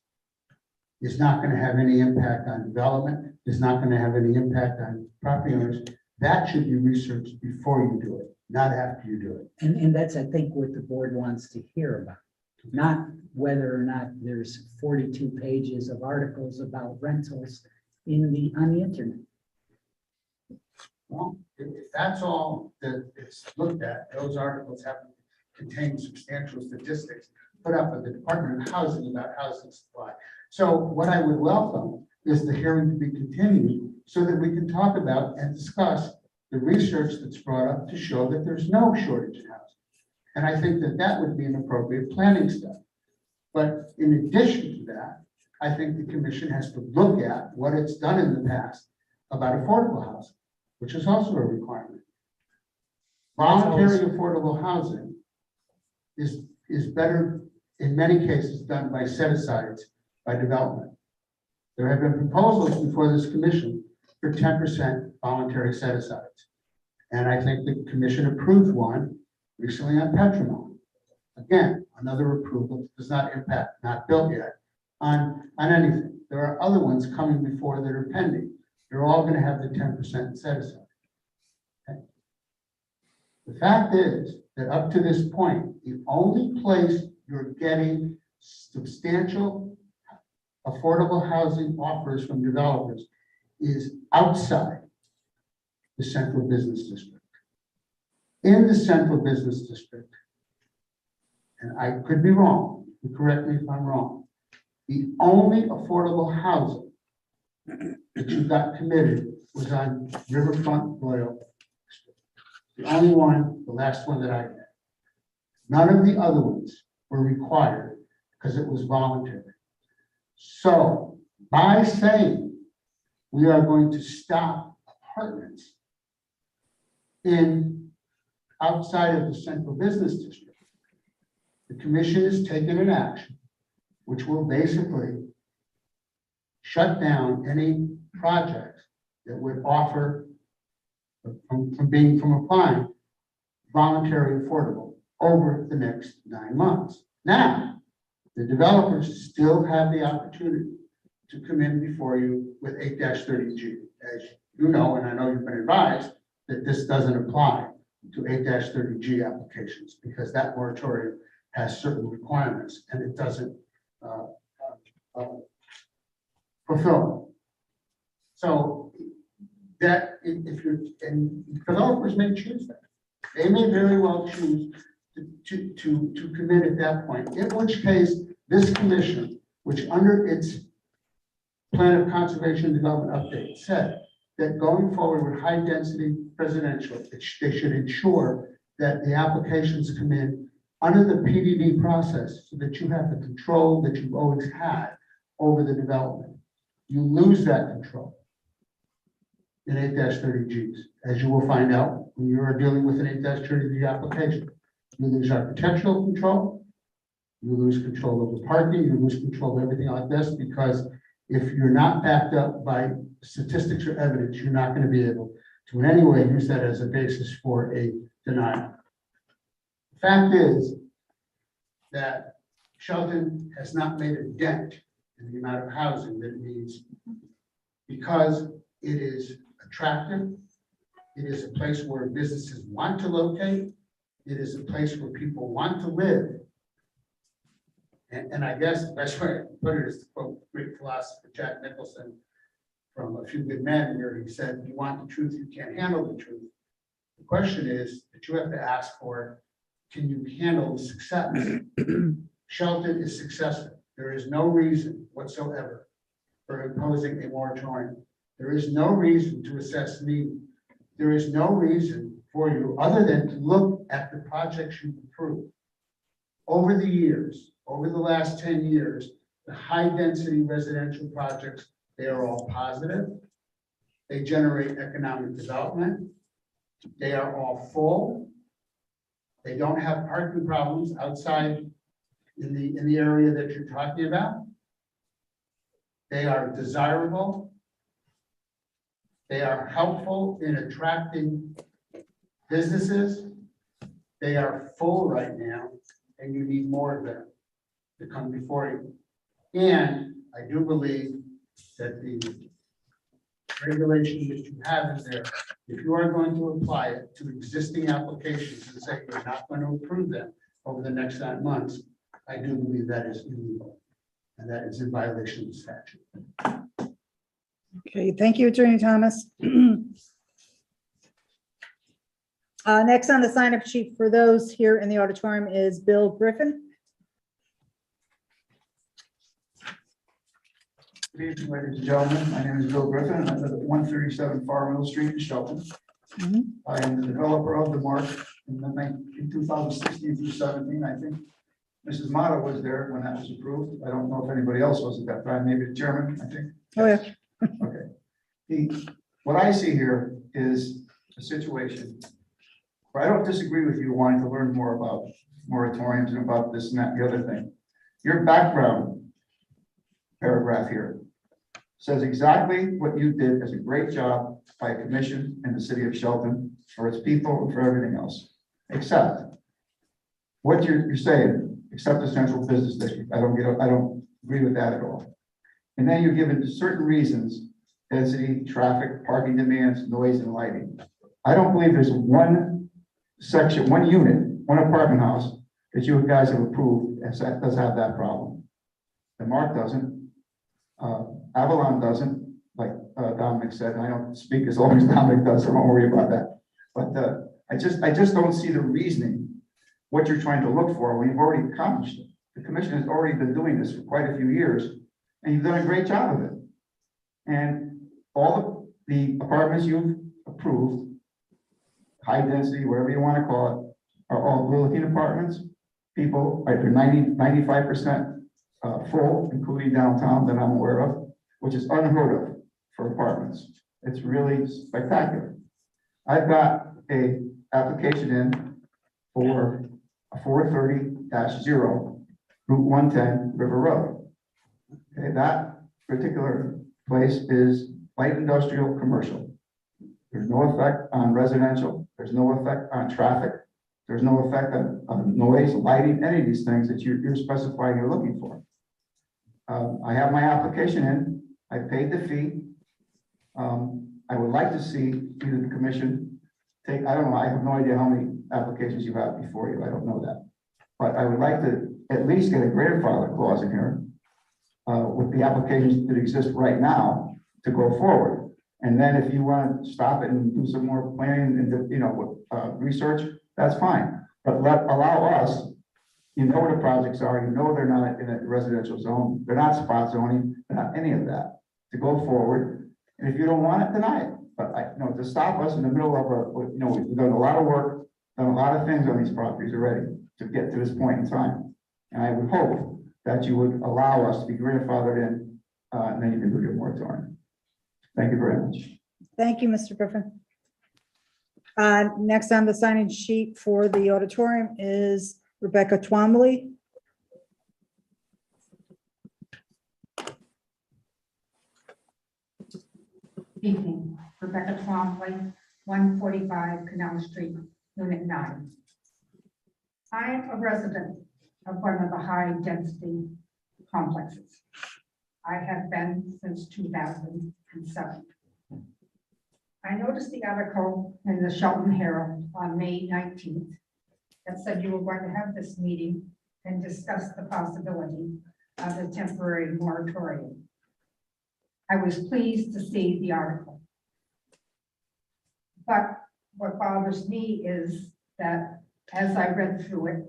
Speaker 6: is not going to have any impact on development, is not going to have any impact on property owners. That should be researched before you do it, not after you do it.
Speaker 4: And that's, I think, what the board wants to hear about. Not whether or not there's 42 pages of articles about rentals on the internet.
Speaker 6: Well, if that's all that it's looked at, those articles have contained substantial statistics put up by the Department of Housing about housing supply. So what I would welcome is the hearing to be continued so that we can talk about and discuss the research that's brought up to show that there's no shortage in housing. And I think that that would be an appropriate planning step. But in addition to that, I think the commission has to look at what it's done in the past about affordable housing, which is also a requirement. Voluntary affordable housing is better in many cases done by set-asides by development. There have been proposals before this commission for 10% voluntary set-asides. And I think the commission approved one recently on Petronol. Again, another approval does not impact, not built yet, on anything. There are other ones coming before that are pending. They're all going to have the 10% set-aside. Okay. The fact is that up to this point, the only place you're getting substantial affordable housing offers from developers is outside the central business district. In the central business district, and I could be wrong, you correct me if I'm wrong, the only affordable housing that you got committed was on Riverfront Royal District. The only one, the last one that I had. None of the other ones were required because it was voluntary. So by saying we are going to stop apartments in outside of the central business district, the commission is taking an action which will basically shut down any project that would offer from applying voluntary affordable over the next 9 months. Now, the developers still have the opportunity to come in before you with 8-30G. As you know, and I know you've been advised, that this doesn't apply to 8-30G applications because that moratorium has certain requirements and it doesn't fulfill. So that if you're, and developers may choose that. They may very well choose to commit at that point, in which case this commission, which under its plan of conservation and development update said that going forward with high density residential, they should ensure that the applications come in under the PDD process so that you have the control that you've always had over the development. You lose that control in 8-30Gs, as you will find out when you are dealing with an 8-30G application. You lose architectural control, you lose control of the parking, you lose control of everything like this, because if you're not backed up by statistics or evidence, you're not going to be able to in any way use that as a basis for a denial. The fact is that Shelton has not made a dent in the amount of housing that it needs because it is attractive. It is a place where businesses want to locate. It is a place where people want to live. And I guess the best way to put it is to quote Greek philosopher Jack Nicholson from A Few Good Men, where he said, "You want the truth, you can't handle the truth." The question is that you have to ask for, can you handle the success? Shelton is successful. There is no reason whatsoever for imposing a moratorium. There is no reason to assess need. There is no reason for you other than to look at the projects you've approved. Over the years, over the last 10 years, the high density residential projects, they are all positive. They generate economic development. They are all full. They don't have parking problems outside in the area that you're talking about. They are desirable. They are helpful in attracting businesses. They are full right now, and you need more of them to come before you. And I do believe that the regulation that you have in there, if you are going to apply it to existing applications and say you're not going to approve them over the next 9 months, I do believe that is illegal and that is in violation of the statute.
Speaker 1: Okay, thank you, Attorney Thomas. Next on the sign-up sheet for those here in the auditorium is Bill Griffin.
Speaker 8: Good evening, ladies and gentlemen. My name is Bill Griffin. I live at 137 Far Mill Street in Shelton. I am the developer of the mark in 2016 through 17, I think. Mrs. Mata was there when that was approved. I don't know if anybody else was at that time, maybe the chairman, I think.
Speaker 1: Oh, yeah.
Speaker 8: Okay. What I see here is a situation where I don't disagree with you wanting to learn more about moratoriums and about this and that, the other thing. Your background paragraph here says exactly what you did as a great job by a commission in the city of Shelton for its people and for everything else, except what you're saying, except the central business district. I don't agree with that at all. And then you're given certain reasons: density, traffic, parking demands, noise, and lighting. I don't believe there's one section, one unit, one apartment house that you guys have approved that does have that problem. The Mark doesn't. Avalon doesn't, like Dominic said, and I don't speak as long as Dominic does, so don't worry about that. But I just don't see the reasoning, what you're trying to look for when you've already accomplished it. The commission has already been doing this for quite a few years, and you've done a great job of it. And all of the apartments you've approved, high density, whatever you want to call it, are all good-looking apartments. People, they're 95% full, including downtown that I'm aware of, which is unheard of for apartments. It's really spectacular. I've got a application in for a 430-0 Route 110 River Road. Okay, that particular place is light industrial commercial. There's no effect on residential. There's no effect on traffic. There's no effect on noise, lighting, any of these things that you're specifying you're looking for. I have my application in. I paid the fee. I would like to see either the commission take, I don't know, I have no idea how many applications you have before you. I don't know that. But I would like to at least get a grandfather clause in here with the applications that exist right now to go forward. And then if you want to stop it and do some more planning and, research, that's fine. But allow us, you know what the projects are, you know they're not in a residential zone, they're not spot zoning, they're not any of that, to go forward. And if you don't want it, deny it. But to stop us in the middle of we've done a lot of work, done a lot of things on these properties already to get to this point in time. And I would hope that you would allow us to be grandfathered in, and then you can do your moratorium. Thank you very much.
Speaker 1: Thank you, Mr. Griffin. Next on the sign-in sheet for the auditorium is Rebecca Twombly.
Speaker 9: Evening, Rebecca Twombly, 145 Canal Street, Unit 9. I am a resident of one of the high-density complexes. I have been since 2007. I noticed the article in the Shelton Herald on May 19th that said you were going to have this meeting and discuss the possibility of a temporary moratorium. I was pleased to see the article. But what bothers me is that as I read through it,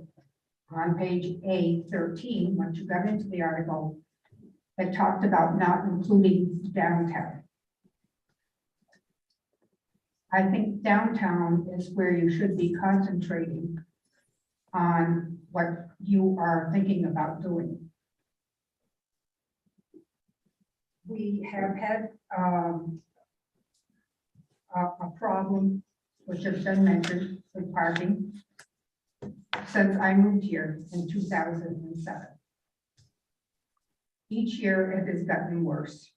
Speaker 9: on page A13, once you got into the article, it talked about not including downtown. I think downtown is where you should be concentrating on what you are thinking about doing. We have had a problem, which has been mentioned, with parking since I moved here in 2007. Each year it has gotten worse.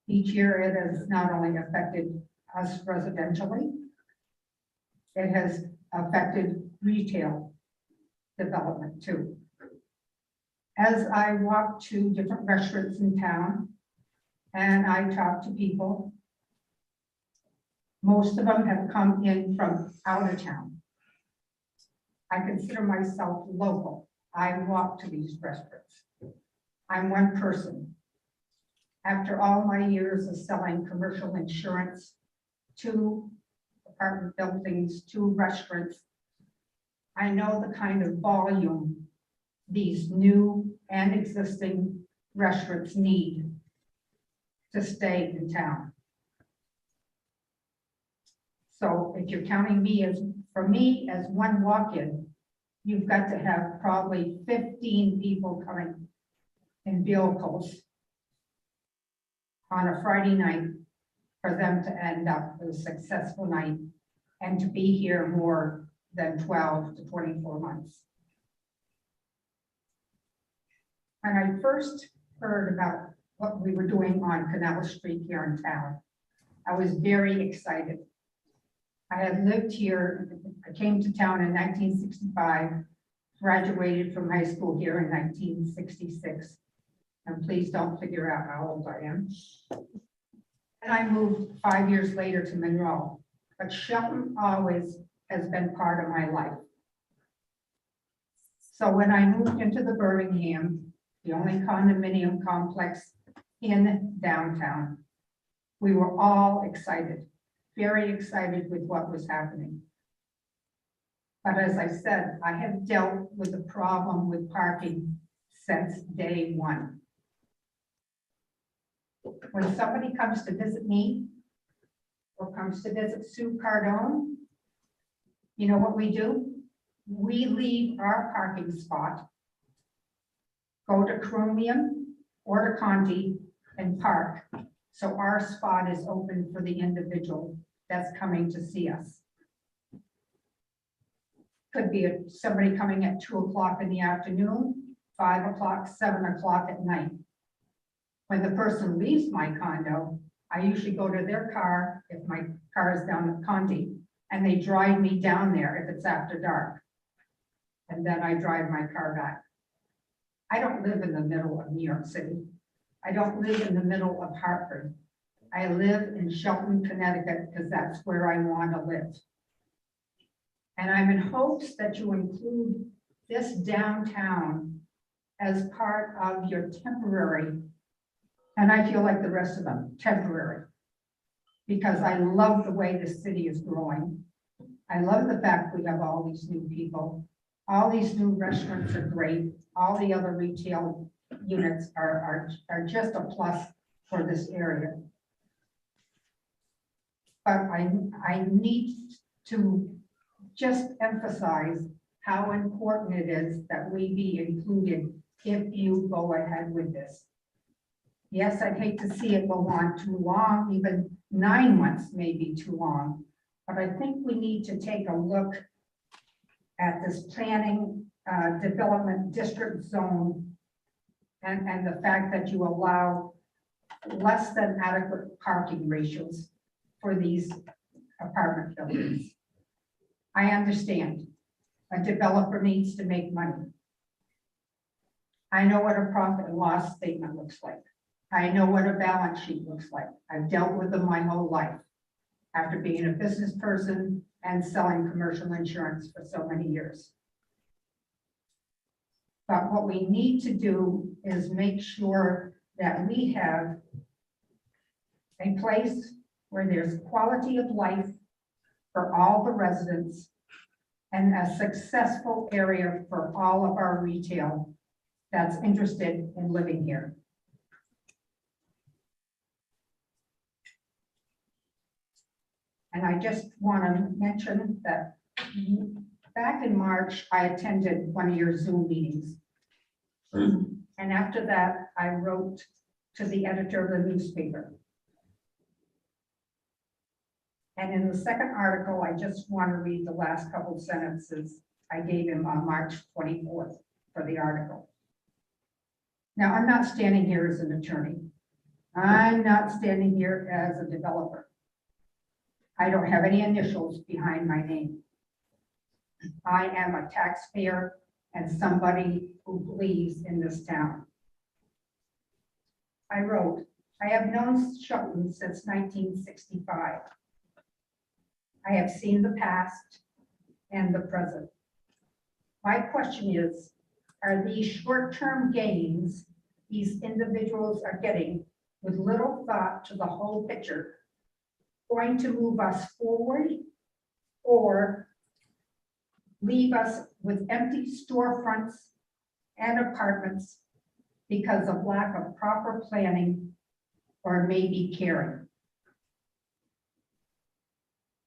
Speaker 9: Each year it has not only affected us residentially, it has affected retail development too. As I walk to different restaurants in town and I talk to people, most of them have come in from out of town. I consider myself local. I walk to these restaurants. I'm one person. After all my years of selling commercial insurance to apartment buildings, to restaurants, I know the kind of volume these new and existing restaurants need to stay in town. So if you're counting me as, for me, as one walk-in, you've got to have probably 15 people coming in vehicles on a Friday night for them to end up with a successful night and to be here more than 12 to 24 months. When I first heard about what we were doing on Canal Street here in town, I was very excited. I had lived here, I came to town in 1965, graduated from high school here in 1966. And please don't figure out how old I am. And I moved 5 years later to Monroe, but Shelton always has been part of my life. So when I moved into the Birmingham, the only condominium complex in downtown, we were all excited, very excited with what was happening. But as I said, I have dealt with the problem with parking since day one. When somebody comes to visit me, or comes to visit Sue Cardone, you know what we do? We leave our parking spot, go to Chromium or to Conti and park. So our spot is open for the individual that's coming to see us. Could be somebody coming at 2 o'clock in the afternoon, 5 o'clock, 7 o'clock at night. When the person leaves my condo, I usually go to their car, if my car is down at Conti, and they drive me down there if it's after dark. And then I drive my car back. I don't live in the middle of New York City. I don't live in the middle of Hartford. I live in Shelton, Connecticut, because that's where I want to live. And I'm in hopes that you include this downtown as part of your temporary, and I feel like the rest of them, temporary, because I love the way the city is growing. I love the fact we have all these new people. All these new restaurants are great. All the other retail units are just a plus for this area. But I need to just emphasize how important it is that we be included if you go ahead with this. Yes, I'd hate to see it go on too long, even 9 months may be too long. But I think we need to take a look at this planning development district zone and the fact that you allow less than adequate parking ratios for these apartment buildings. I understand a developer needs to make money. I know what a profit and loss statement looks like. I know what a balance sheet looks like. I've dealt with them my whole life after being a business person and selling commercial insurance for so many years. But what we need to do is make sure that we have a place where there's quality of life for all the residents and a successful area for all of our retail that's interested in living here. And I just want to mention that back in March, I attended one of your Zoom meetings. And after that, I wrote to the editor of the newspaper. And in the second article, I just want to read the last couple of sentences I gave him on March 24th for the article. Now, I'm not standing here as an attorney. I'm not standing here as a developer. I don't have any initials behind my name. I am a taxpayer and somebody who believes in this town. I wrote, I have known Shelton since 1965. I have seen the past and the present. My question is, are these short-term gains these individuals are getting with little thought to the whole picture going to move us forward or leave us with empty storefronts and apartments because of lack of proper planning or maybe caring?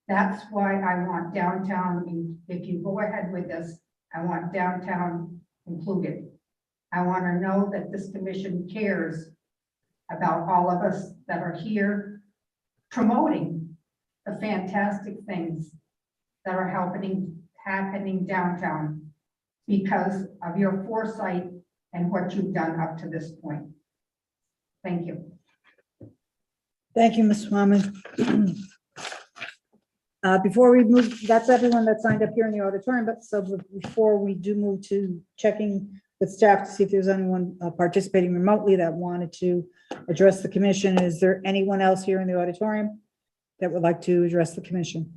Speaker 9: That's why I want downtown, if you go ahead with this, I want downtown included. I want to know that this commission cares about all of us that are here promoting the fantastic things that are happening downtown because of your foresight and what you've done up to this point. Thank you.
Speaker 1: Thank you, Ms. Swamin. Before we move, that's everyone that signed up here in the auditorium, but so before we do move to checking with staff to see if there's anyone participating remotely that wanted to address the commission, is there anyone else here in the auditorium that would like to address the commission?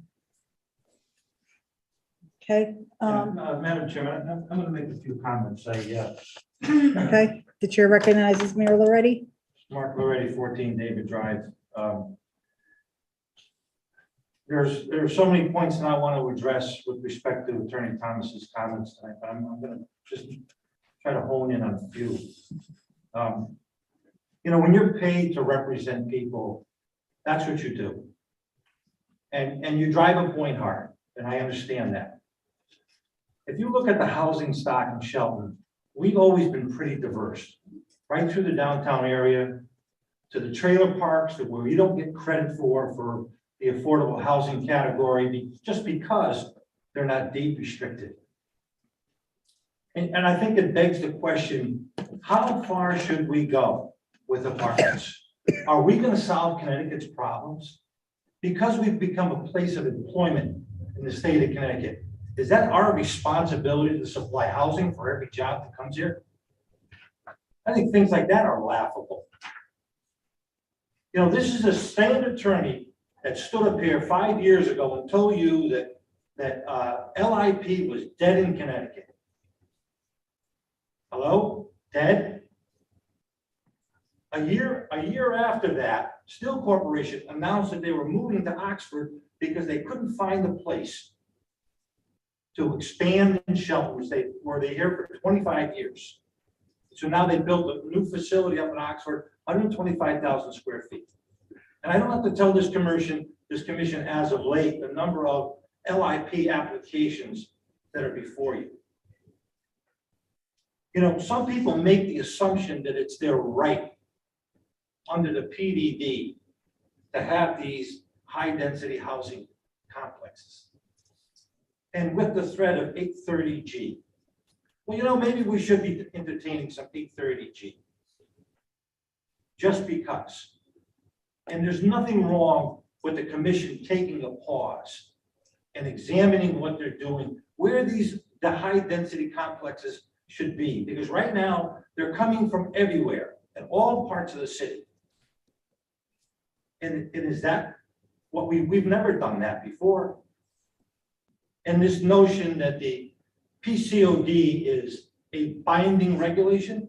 Speaker 1: Okay.
Speaker 7: Madam Chairman, I'm going to make a few comments.
Speaker 1: Okay, the chair recognizes Mayor Loretti.
Speaker 7: Mark Loretti, 14 David Drive. There's so many points that I want to address with respect to Attorney Thomas's comments tonight, but I'm going to just try to hone in on a few. You know, when you're paid to represent people, that's what you do. And you drive a point hard, and I understand that. If you look at the housing stock in Shelton, we've always been pretty diverse, right through the downtown area, to the trailer parks, that where you don't get credit for the affordable housing category, just because they're not deed restricted. And I think it begs the question, how far should we go with apartments? Are we gonna solve Connecticut's problems? Because we've become a place of employment in the state of Connecticut, is that our responsibility to supply housing for every job that comes here? I think things like that are laughable. You know, this is the same attorney that stood up here 5 years ago and told you that LIP was dead in Connecticut. Hello, dead? A year after that, Steel Corporation announced that they were moving to Oxford because they couldn't find a place to expand in Shelton. They were here for 25 years. So now they built a new facility up in Oxford, 125,000 square feet. And I don't have to tell this commission as of late, the number of LIP applications that are before you. You know, some people make the assumption that it's their right under the PDD to have these high-density housing complexes. And with the threat of 830G, well, you know, maybe we should be entertaining some 830G. Just because. And there's nothing wrong with the commission taking a pause and examining what they're doing, where the high-density complexes should be. Because right now, they're coming from everywhere in all parts of the city. And is that what we've never done that before? And this notion that the PCOD is a binding regulation,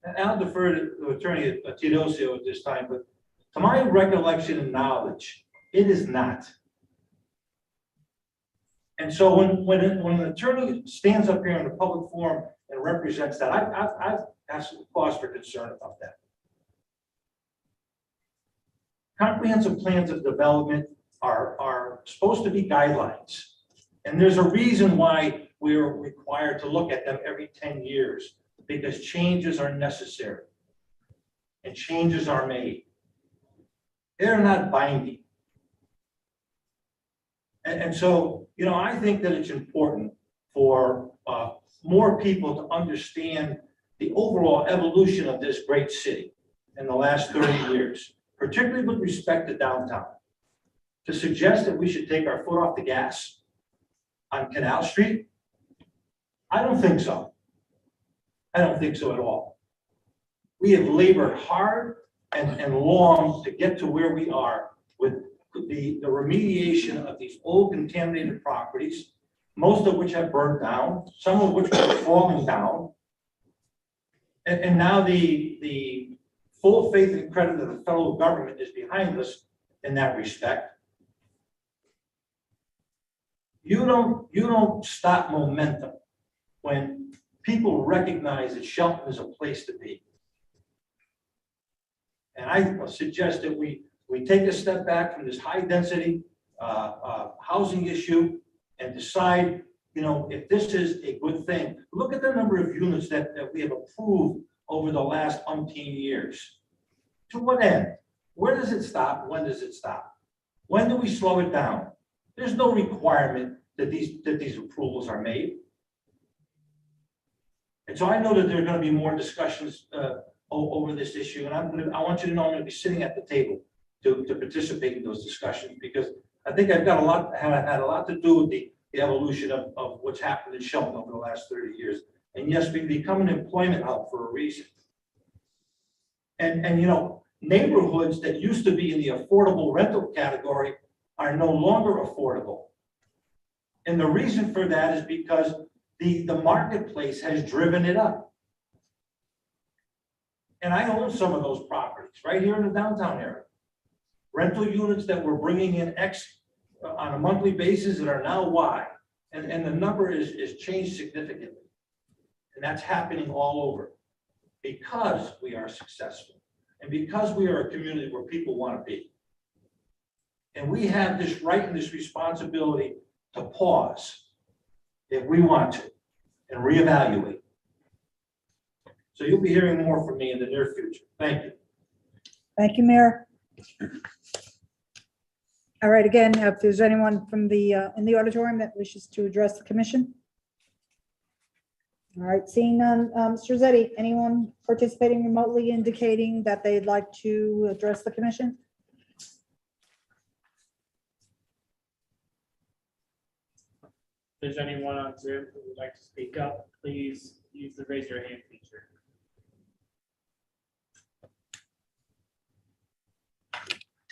Speaker 7: and I'll defer to Attorney Teodosio at this time, but to my recollection and knowledge, it is not. And so when an attorney stands up here in a public forum and represents that, I've asked cause for concern about that. Comprehensive plans of development are supposed to be guidelines. And there's a reason why we're required to look at them every 10 years, because changes are necessary and changes are made. They're not binding. And so, you know, I think that it's important for more people to understand the overall evolution of this great city in the last 30 years, particularly with respect to downtown. To suggest that we should take our foot off the gas on Canal Street, I don't think so. I don't think so at all. We have labored hard and long to get to where we are with the remediation of these old contaminated properties, most of which have burned down, some of which are falling down. And now the full faith and credit of the federal government is behind us in that respect. You don't stop momentum when people recognize that Shelton is a place to be. And I suggest that we take a step back from this high density housing issue and decide, you know, if this is a good thing. Look at the number of units that we have approved over the last umpteen years. To what end? Where does it stop? When does it stop? When do we slow it down? There's no requirement that these approvals are made. And so I know that there are going to be more discussions over this issue, and I want you to know I'm going to be sitting at the table to participate in those discussions, because I think I've got had a lot to do with the evolution of what's happened in Shelton over the last 30 years. And yes, we've become an employment hub for a reason. And you know, neighborhoods that used to be in the affordable rental category are no longer affordable. And the reason for that is because the marketplace has driven it up. And I own some of those properties right here in the downtown area. Rental units that were bringing in X on a monthly basis that are now Y. And the number is changed significantly. And that's happening all over because we are successful and because we are a community where people want to be. And we have this right and this responsibility to pause if we want to and reevaluate. So you'll be hearing more from me in the near future. Thank you.
Speaker 1: Thank you, Mayor. All right, again, if there's anyone from the, in the auditorium that wishes to address the commission. All right, seeing none, Mr. Zeddy, anyone participating remotely indicating that they'd like to address the commission?
Speaker 10: If there's anyone on Zoom who would like to speak up, please use the raise your hand feature.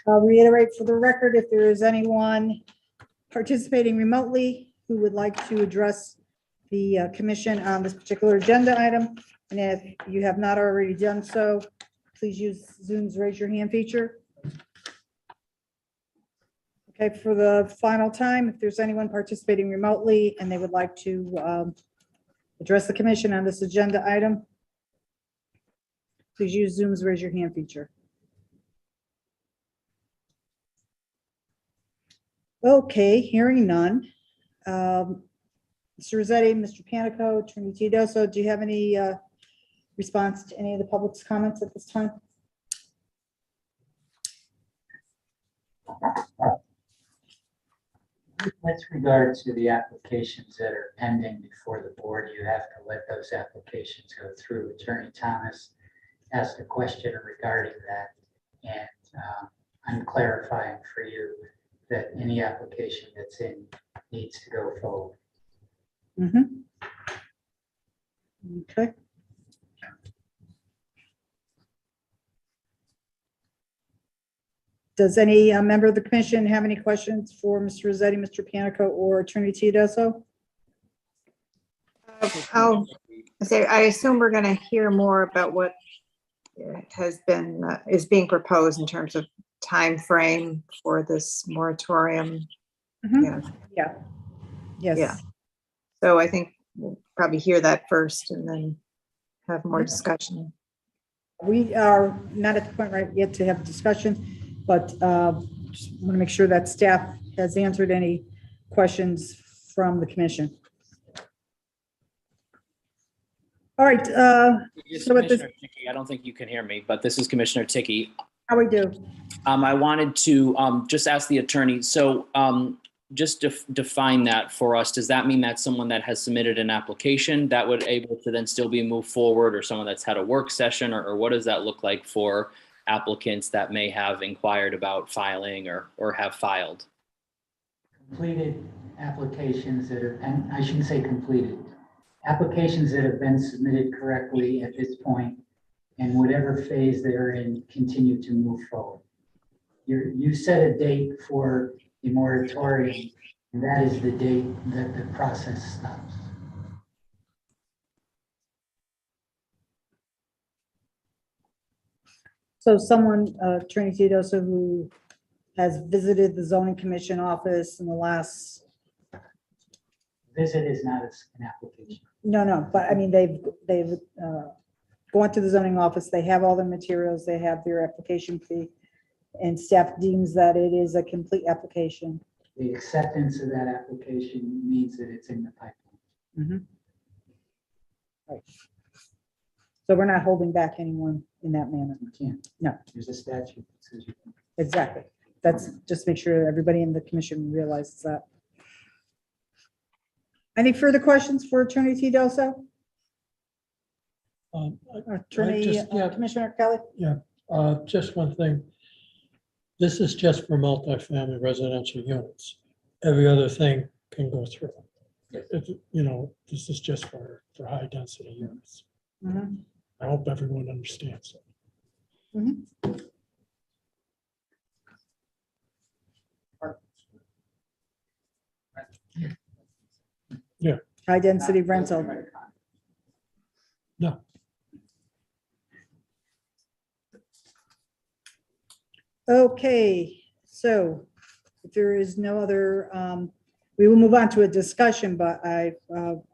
Speaker 1: I'll reiterate for the record, if there is anyone participating remotely who would like to address the commission on this particular agenda item, and if you have not already done so, please use Zoom's raise your hand feature. Okay, for the final time, if there's anyone participating remotely and they would like to address the commission on this agenda item, please use Zoom's raise your hand feature. Okay, hearing none. Mr. Rossetti, Mr. Panico, Attorney Tedioso, do you have any response to any of the public's comments at this time?
Speaker 4: With regard to the applications that are pending before the board, you have to let those applications go through. Attorney Thomas asked a question regarding that, and I'm clarifying for you that any application that's in needs to go forward.
Speaker 1: Mm-hmm. Okay. Does any member of the commission have any questions for Mr. Rossetti, Mr. Panico, or Attorney Tedioso?
Speaker 3: I assume we're going to hear more about what has been, is being proposed in terms of time frame for this moratorium.
Speaker 1: Mhm.
Speaker 3: Yeah.
Speaker 1: Yeah. Yes.
Speaker 3: Yeah. So I think we'll probably hear that first and then have more discussion.
Speaker 1: We are not at the point right yet to have a discussion, but just want to make sure that staff has answered any questions from the commission. All right.
Speaker 11: This is
Speaker 1: So with this-
Speaker 11: Commissioner Ticky. I don't think you can hear me, but this is Commissioner Ticky.
Speaker 1: How we do?
Speaker 11: I wanted to just ask the attorney, so just define that for us. Does that mean that someone that has submitted an application that would able to then still be moved forward, or someone that's had a work session, or what does that look like for applicants that may have inquired about filing or have filed?
Speaker 4: Completed applications that are, and I shouldn't say completed, applications that have been submitted correctly at this point, and whatever phase they're in, continue to move forward. You set a date for the moratorium, and that is the date that the process stops.
Speaker 1: So someone, Attorney Tedioso, who has visited the zoning commission office in the last,
Speaker 4: Visit is not an application.
Speaker 1: no, but I mean, they've gone to the zoning office, they have all the materials, they have their application fee, and staff deems that it is a complete application.
Speaker 4: The acceptance of that application means that it's in the pipeline.
Speaker 1: Mhm. Right. So we're not holding back anyone in that manner.
Speaker 4: You can't.
Speaker 1: No.
Speaker 4: There's a statute that says you can.
Speaker 1: Exactly. That's just make sure everybody in the commission realizes that. Any further questions for Attorney Tedioso? Attorney, Commissioner Kelly?
Speaker 2: Just one thing. This is just for multifamily residential units. Every other thing can go through. This is just for high density units.
Speaker 1: Mhm.
Speaker 2: I hope everyone understands it.
Speaker 1: Mhm.
Speaker 2: Yeah.
Speaker 1: High density rental.
Speaker 2: No.
Speaker 1: Okay, so if there is no other, we will move on to a discussion, but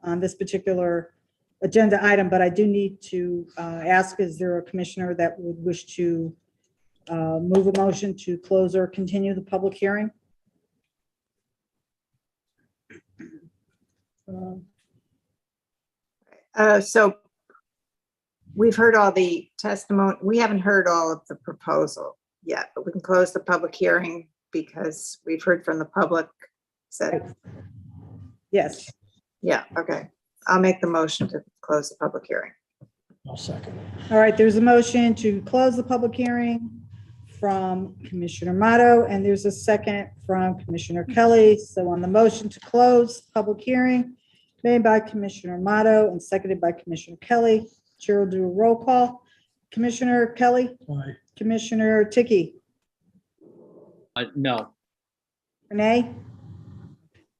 Speaker 1: on this particular agenda item, but I do need to ask, is there a commissioner that would wish to Move a motion to close or continue the public hearing.
Speaker 3: So we've heard all the testimony. We haven't heard all of the proposal yet, but we can close the public hearing because we've heard from the public. So,
Speaker 1: Yes.
Speaker 3: yeah, okay. I'll make the motion to close the public hearing.
Speaker 2: I'll second it.
Speaker 1: All right, there's a motion to close the public hearing from Commissioner Motto, and there's a second from Commissioner Kelly. So on the motion to close the public hearing, made by Commissioner Motto and seconded by Commissioner Kelly, Chair will do a roll call. Commissioner Kelly,
Speaker 2: Aye.
Speaker 1: Commissioner Ticky,
Speaker 11: No,
Speaker 1: Renee,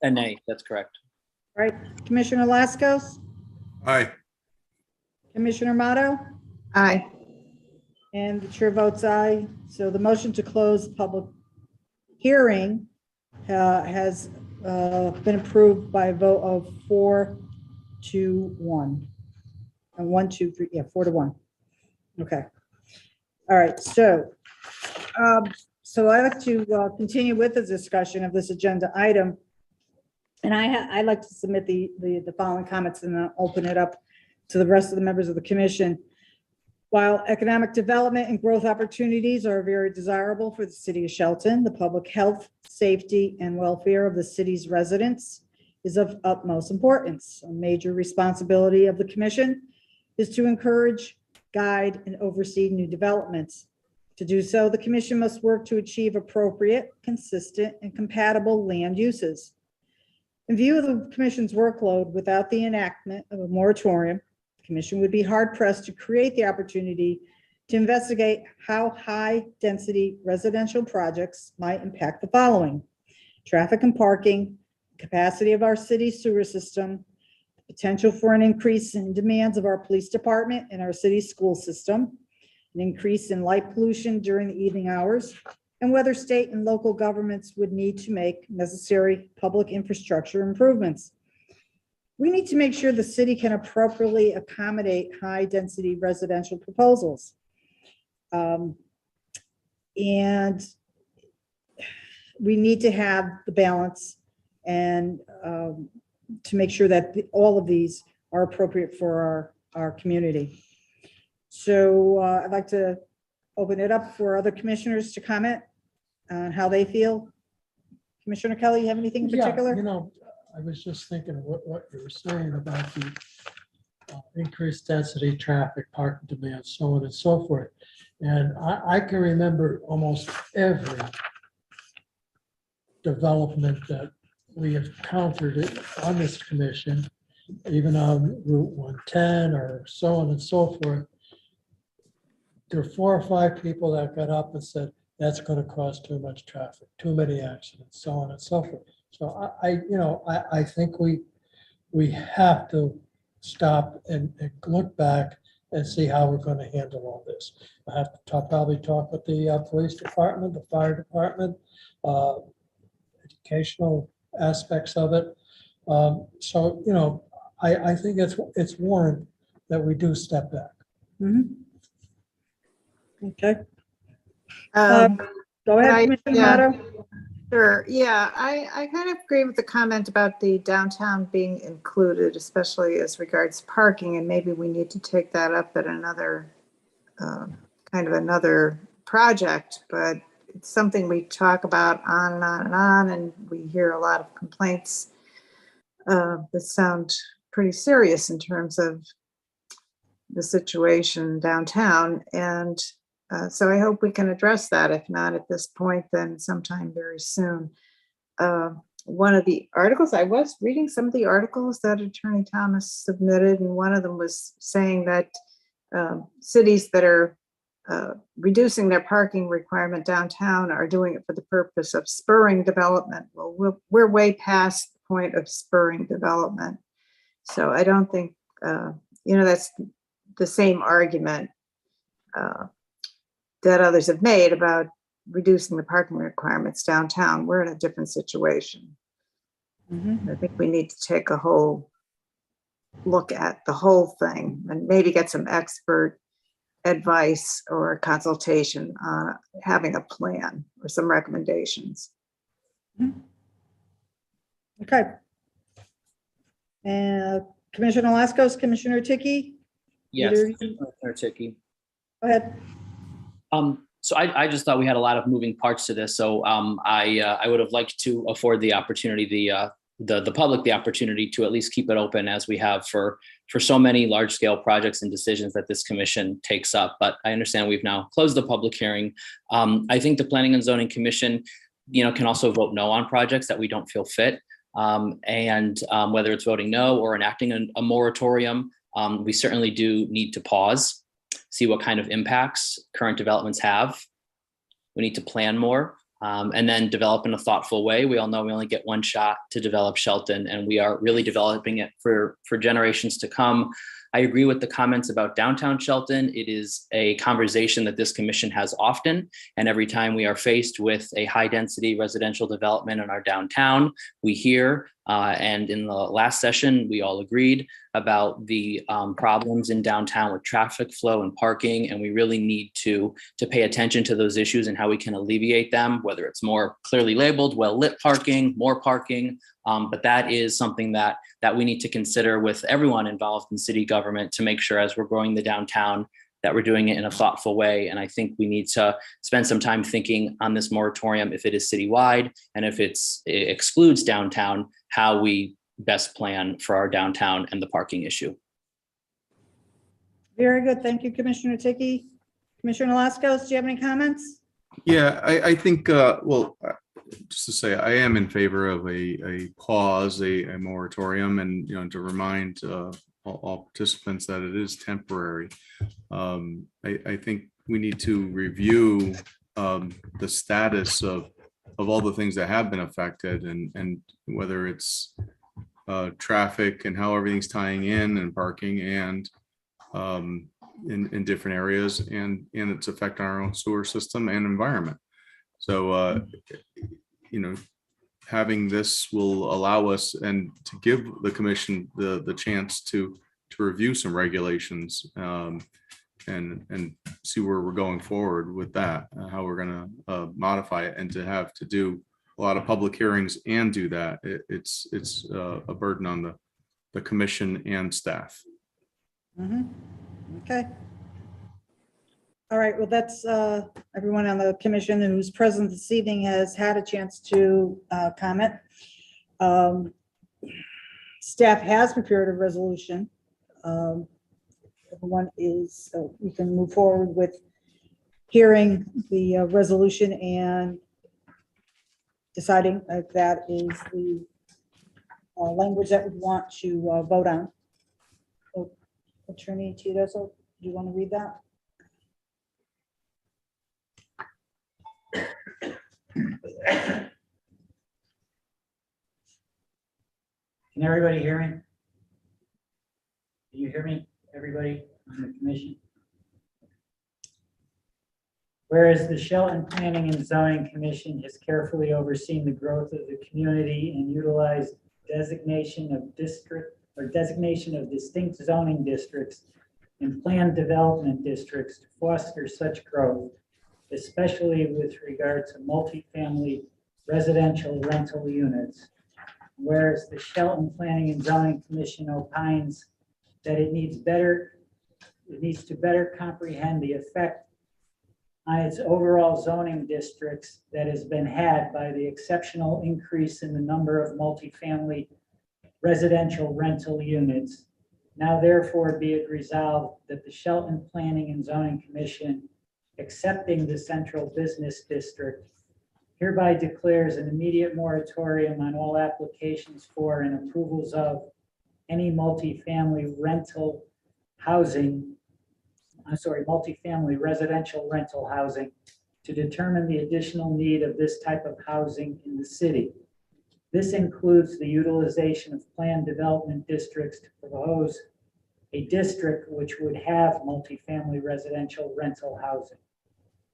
Speaker 11: a nay, that's correct.
Speaker 1: all right, Commissioner Laskos,
Speaker 5: Aye.
Speaker 1: Commissioner Motto,
Speaker 3: Aye.
Speaker 1: and the chair votes aye. So the motion to close the public hearing has been approved by a vote of 4-1. And 1, 2, 3, 4-1. Okay. All right, so I'd like to continue with the discussion of this agenda item. And I'd like to submit the following comments and then open it up to the rest of the members of the commission. While economic development and growth opportunities are very desirable for the city of Shelton, the public health, safety, and welfare of the city's residents is of utmost importance. A major responsibility of the commission is to encourage, guide, and oversee new developments. To do so, the commission must work to achieve appropriate, consistent, and compatible land uses. In view of the commission's workload, without the enactment of a moratorium, the commission would be hard-pressed to create the opportunity to investigate how high-density residential projects might impact the following: traffic and parking, capacity of our city sewer system, potential for an increase in demands of our police department and our city school system, an increase in light pollution during the evening hours, and whether state and local governments would need to make necessary public infrastructure improvements. We need to make sure the city can appropriately accommodate high-density residential proposals. And we need to have the balance and to make sure that all of these are appropriate for our community. So I'd like to open it up for other commissioners to comment on how they feel. Commissioner Kelly, you have anything in
Speaker 2: Yeah,
Speaker 1: particular?
Speaker 2: you know, I was just thinking of what you were saying about the increased density, traffic, parking demand, so on and so forth. And I can remember almost every development that we have encountered on this commission, even on Route 110 or so on and so forth. There were 4 or 5 people that got up and said, that's going to cause too much traffic, too many accidents, so on and so forth. So I think we have to stop and look back and see how we're going to handle all this. I have to probably talk with the police department, the fire department, educational aspects of it. So, I think it's warranted that we do step back.
Speaker 1: Mhm. Okay,
Speaker 3: Um,
Speaker 1: go ahead,
Speaker 3: I-
Speaker 1: Commissioner
Speaker 3: yeah.
Speaker 1: Motto.
Speaker 3: Sure, yeah, I kind of agree with the comment about the downtown being included, especially as regards parking, and maybe we need to take that up at another, kind of another project, but it's something we talk about on and on and on, and we hear a lot of complaints that sound pretty serious in terms of the situation downtown, and so I hope we can address that. If not at this point, then sometime very soon. One of the articles, I was reading some of the articles that Attorney Thomas submitted, and one of them was saying that cities that are reducing their parking requirement downtown are doing it for the purpose of spurring development. Well, we're way past the point of spurring development. So I don't think, that's the same argument that others have made about reducing the parking requirements downtown. We're in a different situation.
Speaker 1: Mhm.
Speaker 3: I think we need to take a whole look at the whole thing and maybe get some expert advice or consultation on having a plan or some recommendations.
Speaker 1: Okay. And Commissioner Alaskos, Commissioner Ticky?
Speaker 11: Yes,
Speaker 1: Either of you?
Speaker 11: Commissioner Ticky.
Speaker 1: Go ahead.
Speaker 11: So I just thought we had a lot of moving parts to this. So I would have liked to afford the opportunity, the public, the opportunity to at least keep it open as we have for so many large scale projects and decisions that this commission takes up. But I understand we've now closed the public hearing. I think the Planning and Zoning Commission, can also vote no on projects that we don't feel fit. And whether it's voting no or enacting a moratorium, we certainly do need to pause, see what kind of impacts current developments have. We need to plan more and then develop in a thoughtful way. We all know we only get one shot to develop Shelton, and we are really developing it for generations to come. I agree with the comments about downtown Shelton. It is a conversation that this commission has often, and every time we are faced with a high density residential development in our downtown, we hear, and in the last session, we all agreed about the problems in downtown with traffic flow and parking, and we really need to pay attention to those issues and how we can alleviate them, whether it's more clearly labeled, well-lit parking, more parking, but that is something that we need to consider with everyone involved in city government to make sure as we're growing the downtown that we're doing it in a thoughtful way. And I think we need to spend some time thinking on this moratorium, if it is citywide and if it excludes downtown, how we best plan for our downtown and the parking issue.
Speaker 1: Very good. Thank you, Commissioner Ticky. Commissioner Alaskos, do you have any comments?
Speaker 12: Yeah, I think, just to say, I am in favor of a pause, a moratorium, and, to remind all participants that it is temporary. I think we need to review the status of all the things that have been affected, and whether it's traffic and how everything's tying in, and parking, and in different areas, and its effect on our own sewer system and environment. So, having this will allow us and to give the commission the chance to review some regulations and see where we're going forward with that, how we're going to modify it, and to have to do a lot of public hearings and do that. It's a burden on the commission and staff.
Speaker 1: Okay. All right, well, that's everyone on the commission who's present this evening has had a chance to comment. Staff has prepared a resolution. Everyone is, we can move forward with hearing the resolution and deciding if that is the language that we want to vote on. So, Attorney Titoso, do you want to read that?
Speaker 4: Can everybody hear me? Can you hear me, everybody on the commission? Whereas the Shelton Planning and Zoning Commission has carefully overseen the growth of the community and utilized designation of distinct zoning districts and planned development districts to foster such growth, especially with regard to multifamily residential rental units. Whereas the Shelton Planning and Zoning Commission opines that it needs to better comprehend the effect on its overall zoning districts that has been had by the exceptional increase in the number of multifamily residential rental units. Now therefore be it resolved that the Shelton Planning and Zoning Commission, accepting the central business district, hereby declares an immediate moratorium on all applications for and approvals of any multifamily residential rental housing to determine the additional need of this type of housing in the city. This includes the utilization of planned development districts to propose a district which would have multifamily residential rental housing.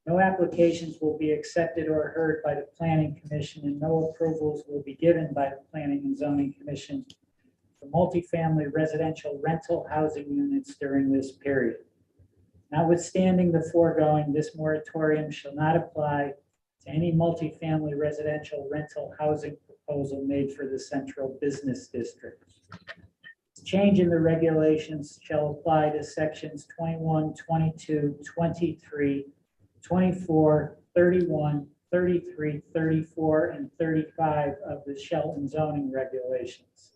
Speaker 4: No applications will be accepted or heard by the Planning Commission, and no approvals will be given by the Planning and Zoning Commission for multifamily residential rental housing units during this period. Notwithstanding the foregoing, this moratorium shall not apply to any multifamily residential rental housing proposal made for the central business district. Change in the regulations shall apply to sections 21, 22, 23, 24, 31, 33, 34, and 35 of the Shelton zoning regulations.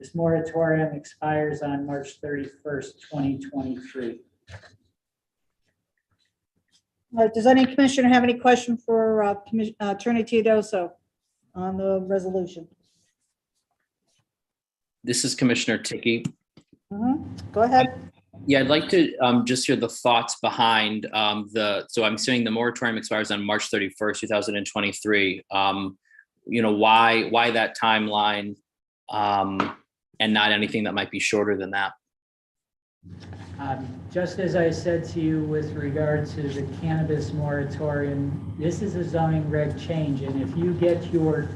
Speaker 4: This moratorium expires on March 31st, 2023.
Speaker 1: All right, does any commissioner have any question for Attorney Teodoso on the resolution?
Speaker 11: This is Commissioner Ticky.
Speaker 1: Go ahead.
Speaker 11: Yeah, I'd like to just hear the thoughts behind so I'm saying the moratorium expires on March 31st, 2023. Why that timeline and not anything that might be shorter than that?
Speaker 4: Just as I said to you with regard to the cannabis moratorium, this is a zoning reg change, and if you get your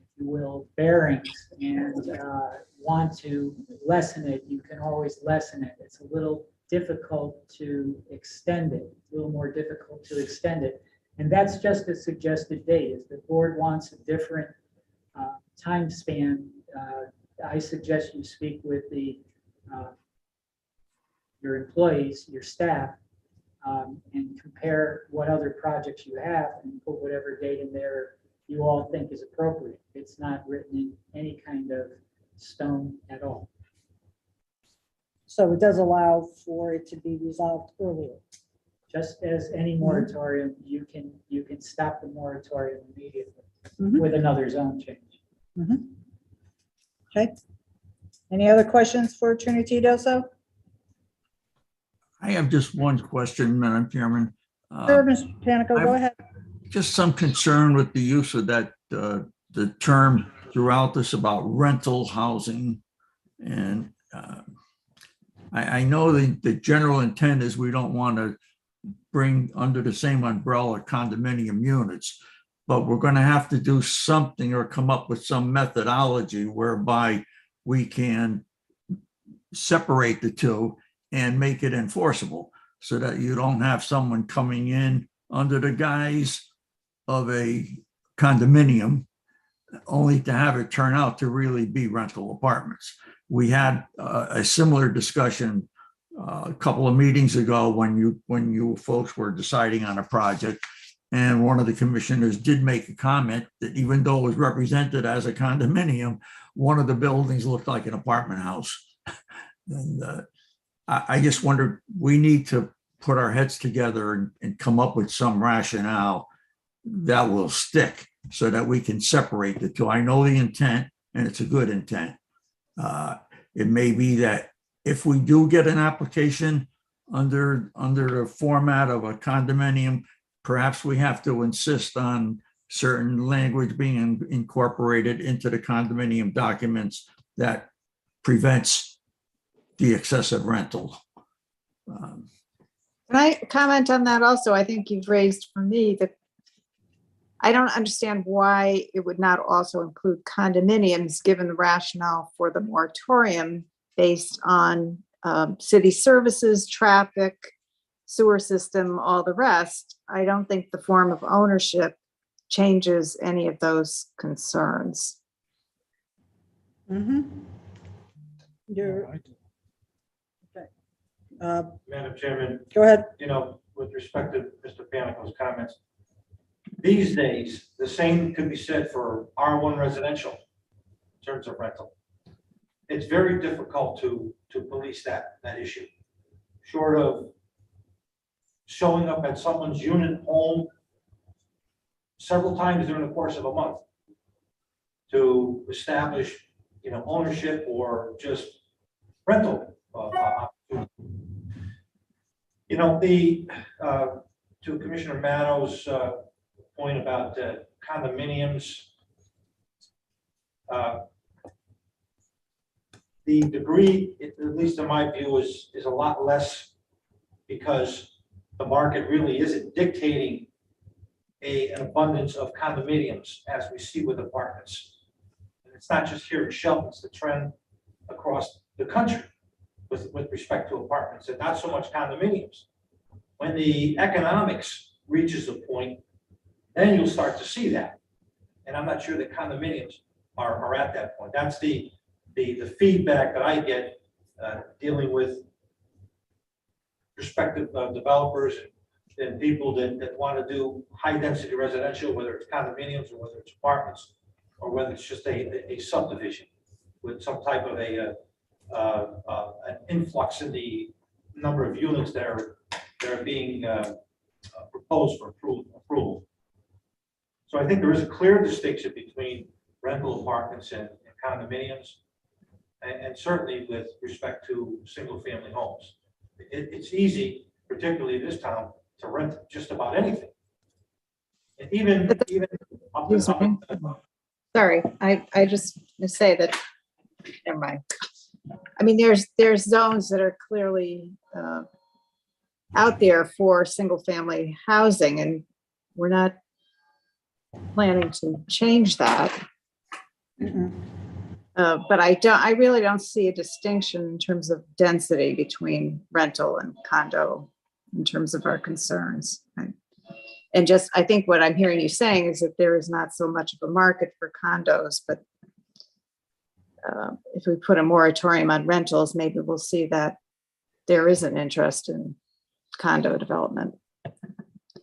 Speaker 4: if you will, bearings and want to lessen it, you can always lessen it. It's a little difficult to extend it, a little more difficult to extend it. And that's just a suggested date. If the board wants a different time span, I suggest you speak with your employees, your staff, and compare what other projects you have and put whatever date in there you all think is appropriate. It's not written in any kind of stone at all.
Speaker 1: So it does allow for it to be resolved earlier.
Speaker 4: Just as any moratorium, you can stop the moratorium immediately
Speaker 1: Mhm.
Speaker 4: with another zone change.
Speaker 1: Okay. Any other questions for Attorney Teodoso?
Speaker 5: I have just one question, Madam Chairman.
Speaker 1: Sure, Mr. Panico, go ahead.
Speaker 5: Just some concern with the use of that, the term throughout this about rental housing. And I know the general intent is we don't want to bring under the same umbrella condominium units, but we're going to have to do something or come up with some methodology whereby we can separate the two and make it enforceable so that you don't have someone coming in under the guise of a condominium only to have it turn out to really be rental apartments. We had a similar discussion a couple of meetings ago when you folks were deciding on a project, and one of the commissioners did make a comment that even though it was represented as a condominium, one of the buildings looked like an apartment house. And I just wondered, we need to put our heads together and come up with some rationale that will stick so that we can separate the two. I know the intent, and it's a good intent. It may be that if we do get an application under the format of a condominium, perhaps we have to insist on certain language being incorporated into the condominium documents that prevents the excessive rental.
Speaker 3: Can I comment on that also? I think you've raised for me that I don't understand why it would not also include condominiums, given the rationale for the moratorium based on city services, traffic, sewer system, all the rest. I don't think the form of ownership changes any of those concerns.
Speaker 1: You're, okay.
Speaker 7: Madam Chairman,
Speaker 1: Go ahead.
Speaker 7: with respect to Mr. Panico's comments, these days, the same could be said for R1 residential in terms of rental. It's very difficult to police that issue. Short of showing up at someone's unit home several times during the course of a month to establish, ownership or just rental. To Commissioner Maddow's point about condominiums, the degree, at least in my view, is a lot less because the market really isn't dictating an abundance of condominiums as we see with apartments. And it's not just here in Shelton, it's the trend across the country. with respect to apartments and not so much condominiums. When the economics reaches a point, then you'll start to see that. And I'm not sure that condominiums are at that point. That's the feedback that I get dealing with prospective developers and people that want to do high density residential, whether it's condominiums or whether it's apartments, or whether it's just a subdivision with some type of an influx in the number of units that are being proposed for approval. So I think there is a clear distinction between rental apartments and condominiums, and certainly with respect to single family homes. It's easy, particularly in this town, to rent just about anything. And even up
Speaker 3: Excuse me. Sorry, I just say that, never mind. I mean, there's zones that are clearly out there for single family housing, and we're not planning to change that. But I really don't see a distinction in terms of density between rental and condo in terms of our concerns. And just, I think what I'm hearing you saying is that there is not so much of a market for condos, but if we put a moratorium on rentals, maybe we'll see that there is an interest in condo development.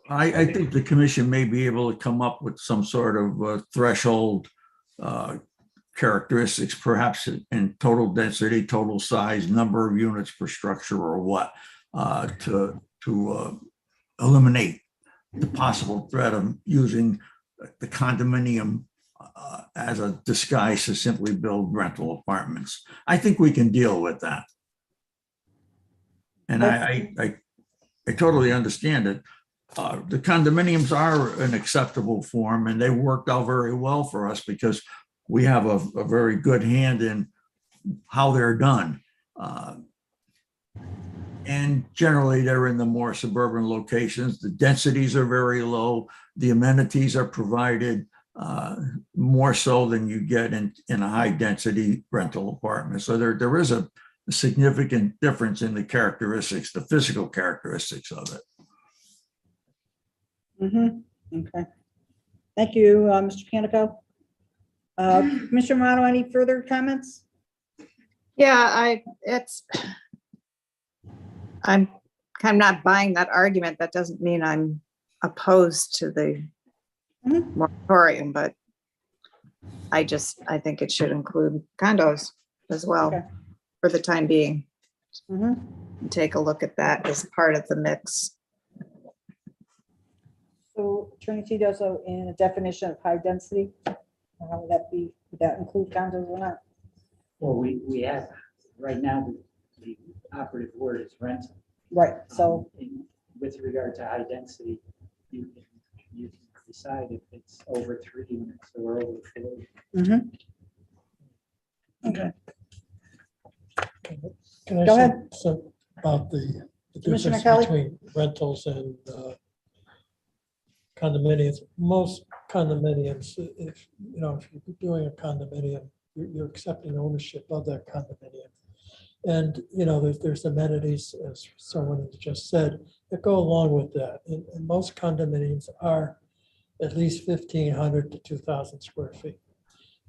Speaker 5: I think the commission may be able to come up with some sort of threshold characteristics, perhaps in total density, total size, number of units per structure, or what, to eliminate the possible threat of using the condominium as a disguise to simply build rental apartments. I think we can deal with that. And I totally understand it. The condominiums are an acceptable form, and they worked out very well for us because we have a very good hand in how they're done. And generally, they're in the more suburban locations. The densities are very low. The amenities are provided more so than you get in a high density rental apartment. So there is a significant difference in the characteristics, the physical characteristics of it.
Speaker 1: Okay. Thank you, Mr. Panico. Commissioner Romano, any further comments?
Speaker 3: Yeah, I'm kind of not buying that argument. That doesn't mean I'm opposed to the moratorium, but I think it should include condos as well.
Speaker 1: Okay.
Speaker 3: For the time being. Take a look at that as part of the mix.
Speaker 1: So Attorney Tedesco, in a definition of high density, how would that be? Would that include condos or not?
Speaker 4: Well, we have, right now, the operative word is rental.
Speaker 1: Right, so.
Speaker 4: With regard to high density, you can decide if it's over 3 units or over 4.
Speaker 1: Okay.
Speaker 2: Can I
Speaker 1: Go
Speaker 2: say
Speaker 1: ahead.
Speaker 2: something about the
Speaker 1: Commissioner
Speaker 2: difference
Speaker 1: Kelly?
Speaker 2: between rentals and condominiums? Most condominiums, if you're doing a condominium, you're accepting ownership of that condominium. And, there's amenities, as someone has just said, that go along with that. And most condominiums are at least 1,500 to 2,000 square feet.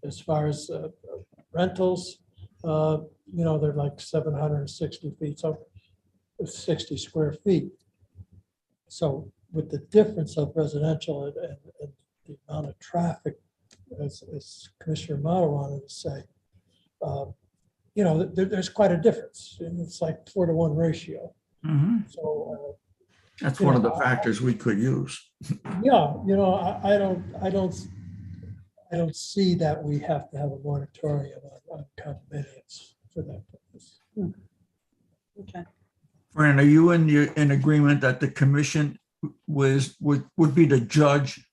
Speaker 2: As far as rentals, they're like 760 feet, so 60 square feet. So with the difference of residential and the amount of traffic, as Commissioner Mata wanted to say, there's quite a difference. And it's like 4-to-1 ratio. So
Speaker 5: That's one of the factors we could use.
Speaker 2: yeah, I don't see that we have to have a moratorium on condominiums for that purpose.
Speaker 1: Okay.
Speaker 5: Fran, are you in agreement that the commission would be the judge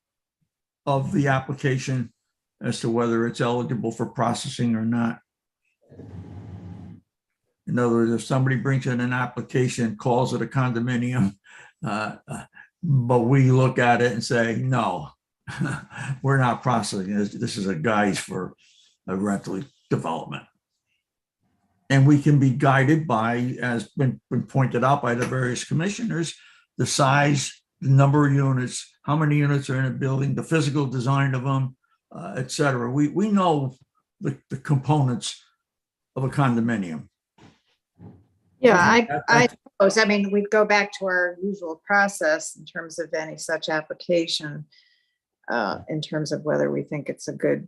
Speaker 5: of the application as to whether it's eligible for processing or not? In other words, if somebody brings in an application, calls it a condominium, but we look at it and say, no, we're not processing this. This is a guise for a rental development. And we can be guided by, as been pointed out by the various commissioners, the size, the number of units, how many units are in a building, the physical design of them, et cetera. We know the components of a condominium.
Speaker 3: Yeah,
Speaker 5: That-
Speaker 3: I suppose, I mean, we'd go back to our usual process in terms of any such application, in terms of whether we think it's a good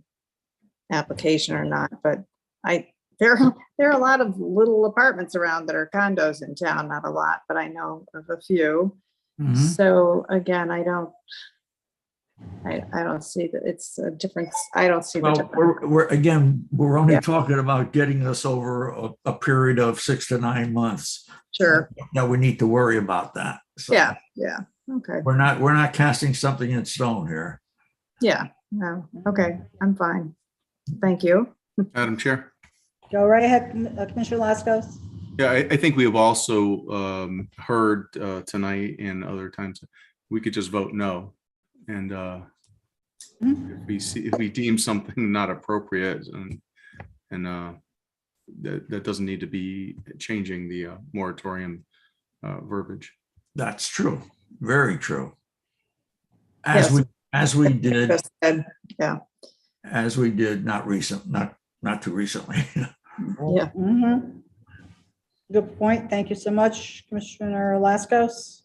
Speaker 3: application or not, but there are a lot of little apartments around that are condos in town, not a lot, but I know of a few.
Speaker 5: Mhm.
Speaker 3: So again, I don't see that it's a difference. I don't see the
Speaker 5: Well,
Speaker 3: difference.
Speaker 5: we're only
Speaker 3: Yeah.
Speaker 5: talking about getting us over a period of 6 to 9 months.
Speaker 3: Sure.
Speaker 5: Now we need to worry about that. So
Speaker 3: Yeah, okay,
Speaker 5: we're not casting something in stone here.
Speaker 3: yeah, no, okay, I'm fine. Thank you.
Speaker 12: Madam Chair.
Speaker 1: Go right ahead, Commissioner Laskos.
Speaker 12: Yeah, I think we have also heard tonight and other times, we could just vote no. And if we deem something not appropriate and that doesn't need to be changing the moratorium verbiage.
Speaker 5: That's true. Very true.
Speaker 3: Yes.
Speaker 5: As we did,
Speaker 3: Just said, yeah,
Speaker 5: not too recently.
Speaker 3: yeah.
Speaker 1: Mhm. Good point. Thank you so much, Commissioner Laskos.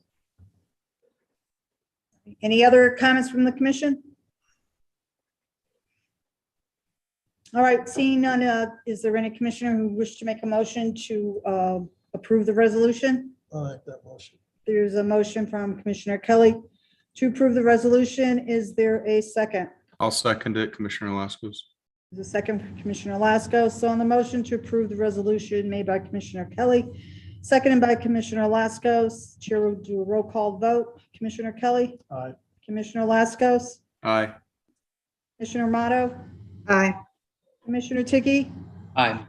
Speaker 1: Any other comments from the commission? All right, seeing none, is there any commissioner who wish to make a motion to approve the resolution?
Speaker 2: I like that motion.
Speaker 1: There's a motion from Commissioner Kelly to approve the resolution. Is there a second?
Speaker 12: I'll second it, Commissioner Laskos.
Speaker 1: There's a second from Commissioner Laskos. So on the motion to approve the resolution made by Commissioner Kelly, seconded by Commissioner Laskos, Chair will do a roll call vote. Commissioner Kelly,
Speaker 2: Aye.
Speaker 1: Commissioner Laskos,
Speaker 12: Aye.
Speaker 1: Commissioner Motto,
Speaker 3: Aye.
Speaker 1: Commissioner Tiki,
Speaker 11: Aye.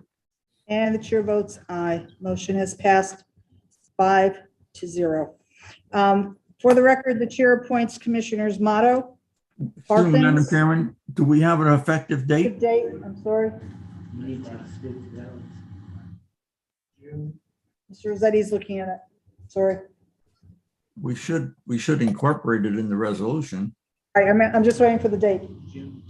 Speaker 1: and the chair votes aye. Motion has passed 5-0. For the record, the chair appoints Commissioners Motto,
Speaker 5: Madam
Speaker 1: Parkins.
Speaker 5: Chairman, do we have an effective date?
Speaker 1: Good date, I'm sorry. Mr. Rossetti's looking at it. Sorry.
Speaker 5: We should incorporate it in the resolution.
Speaker 1: All right, I'm just waiting for the date. June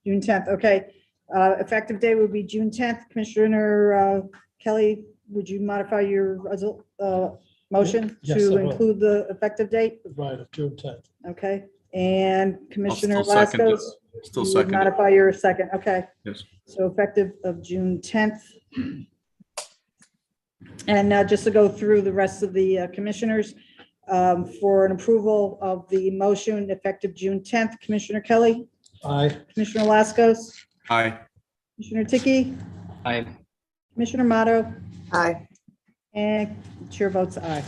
Speaker 1: 10th, okay. Effective date would be June 10th. Commissioner Kelly, would you modify your motion
Speaker 2: Yes,
Speaker 1: to
Speaker 2: I will.
Speaker 1: include the effective date?
Speaker 2: Right, of June 10th.
Speaker 1: Okay, and Commissioner
Speaker 12: still second it.
Speaker 1: Laskos?
Speaker 12: Still
Speaker 1: you would
Speaker 12: second it.
Speaker 1: Modify your second, okay.
Speaker 12: Yes.
Speaker 1: So effective of June 10th. And now just to go through the rest of the commissioners, for an approval of the motion effective June 10th, Commissioner Kelly,
Speaker 2: Aye.
Speaker 1: Commissioner Laskos,
Speaker 12: Aye.
Speaker 1: Commissioner Tiki,
Speaker 11: Aye.
Speaker 1: Commissioner Motto,
Speaker 3: Aye.
Speaker 1: and chair votes aye.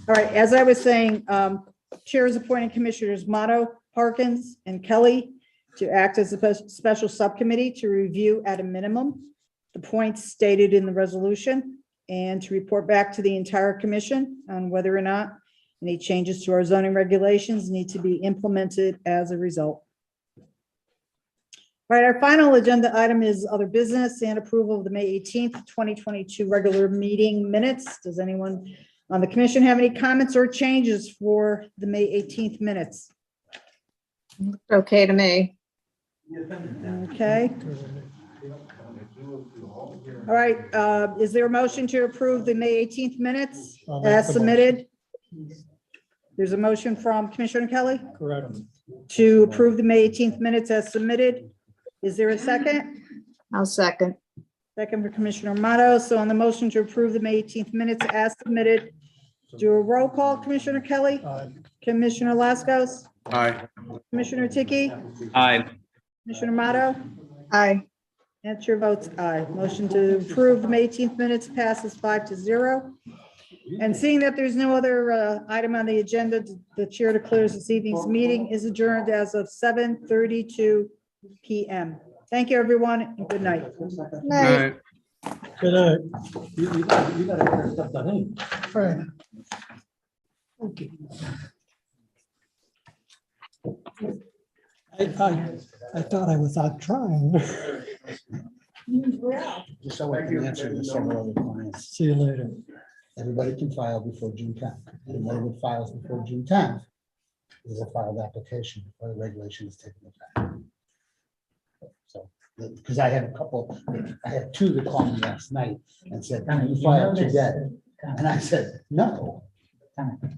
Speaker 1: All right, as I was saying, chair is appointing Commissioners Motto, Parkins, and Kelly to act as a special subcommittee to review at a minimum the points stated in the resolution and to report back to the entire commission on whether or not any changes to our zoning regulations need to be implemented as a result. All right, our final agenda item is other business and approval of the May 18th, 2022 regular meeting minutes. Does anyone on the commission have any comments or changes for the May 18th minutes?
Speaker 3: Okay to me.
Speaker 1: Okay. All right, is there a motion to approve the May 18th minutes
Speaker 2: I'll make
Speaker 1: as
Speaker 2: the
Speaker 1: submitted? There's a motion from Commissioner Kelly
Speaker 2: Correct.
Speaker 1: to approve the May 18th minutes as submitted. Is there a second?
Speaker 3: I'll second.
Speaker 1: Second for Commissioner Motto. So on the motion to approve the May 18th minutes as submitted, do a roll call, Commissioner Kelly,
Speaker 2: Aye.
Speaker 1: Commissioner Laskos,
Speaker 12: Aye.
Speaker 1: Commissioner Tiki,
Speaker 11: Aye.
Speaker 1: Commissioner Motto,
Speaker 3: Aye.
Speaker 1: and chair votes aye. Motion to approve the May 18th minutes passes 5-0. And seeing that there's no other item on the agenda, the chair declares this evening's meeting is adjourned as of 7:32 p.m. Thank you, everyone, and good night.
Speaker 3: Night.
Speaker 2: Good night.
Speaker 10: You gotta get our stuff done, hey?
Speaker 2: Right. Okay. I thought I was out trying.
Speaker 13: Just so I can answer to several other clients.
Speaker 2: See you later.
Speaker 13: Everybody can file before June 10th. Anybody that files before June 10th is a filed application before the regulation is taken effect. So, because I had two that called me last night and said, can you file today? And I said, no.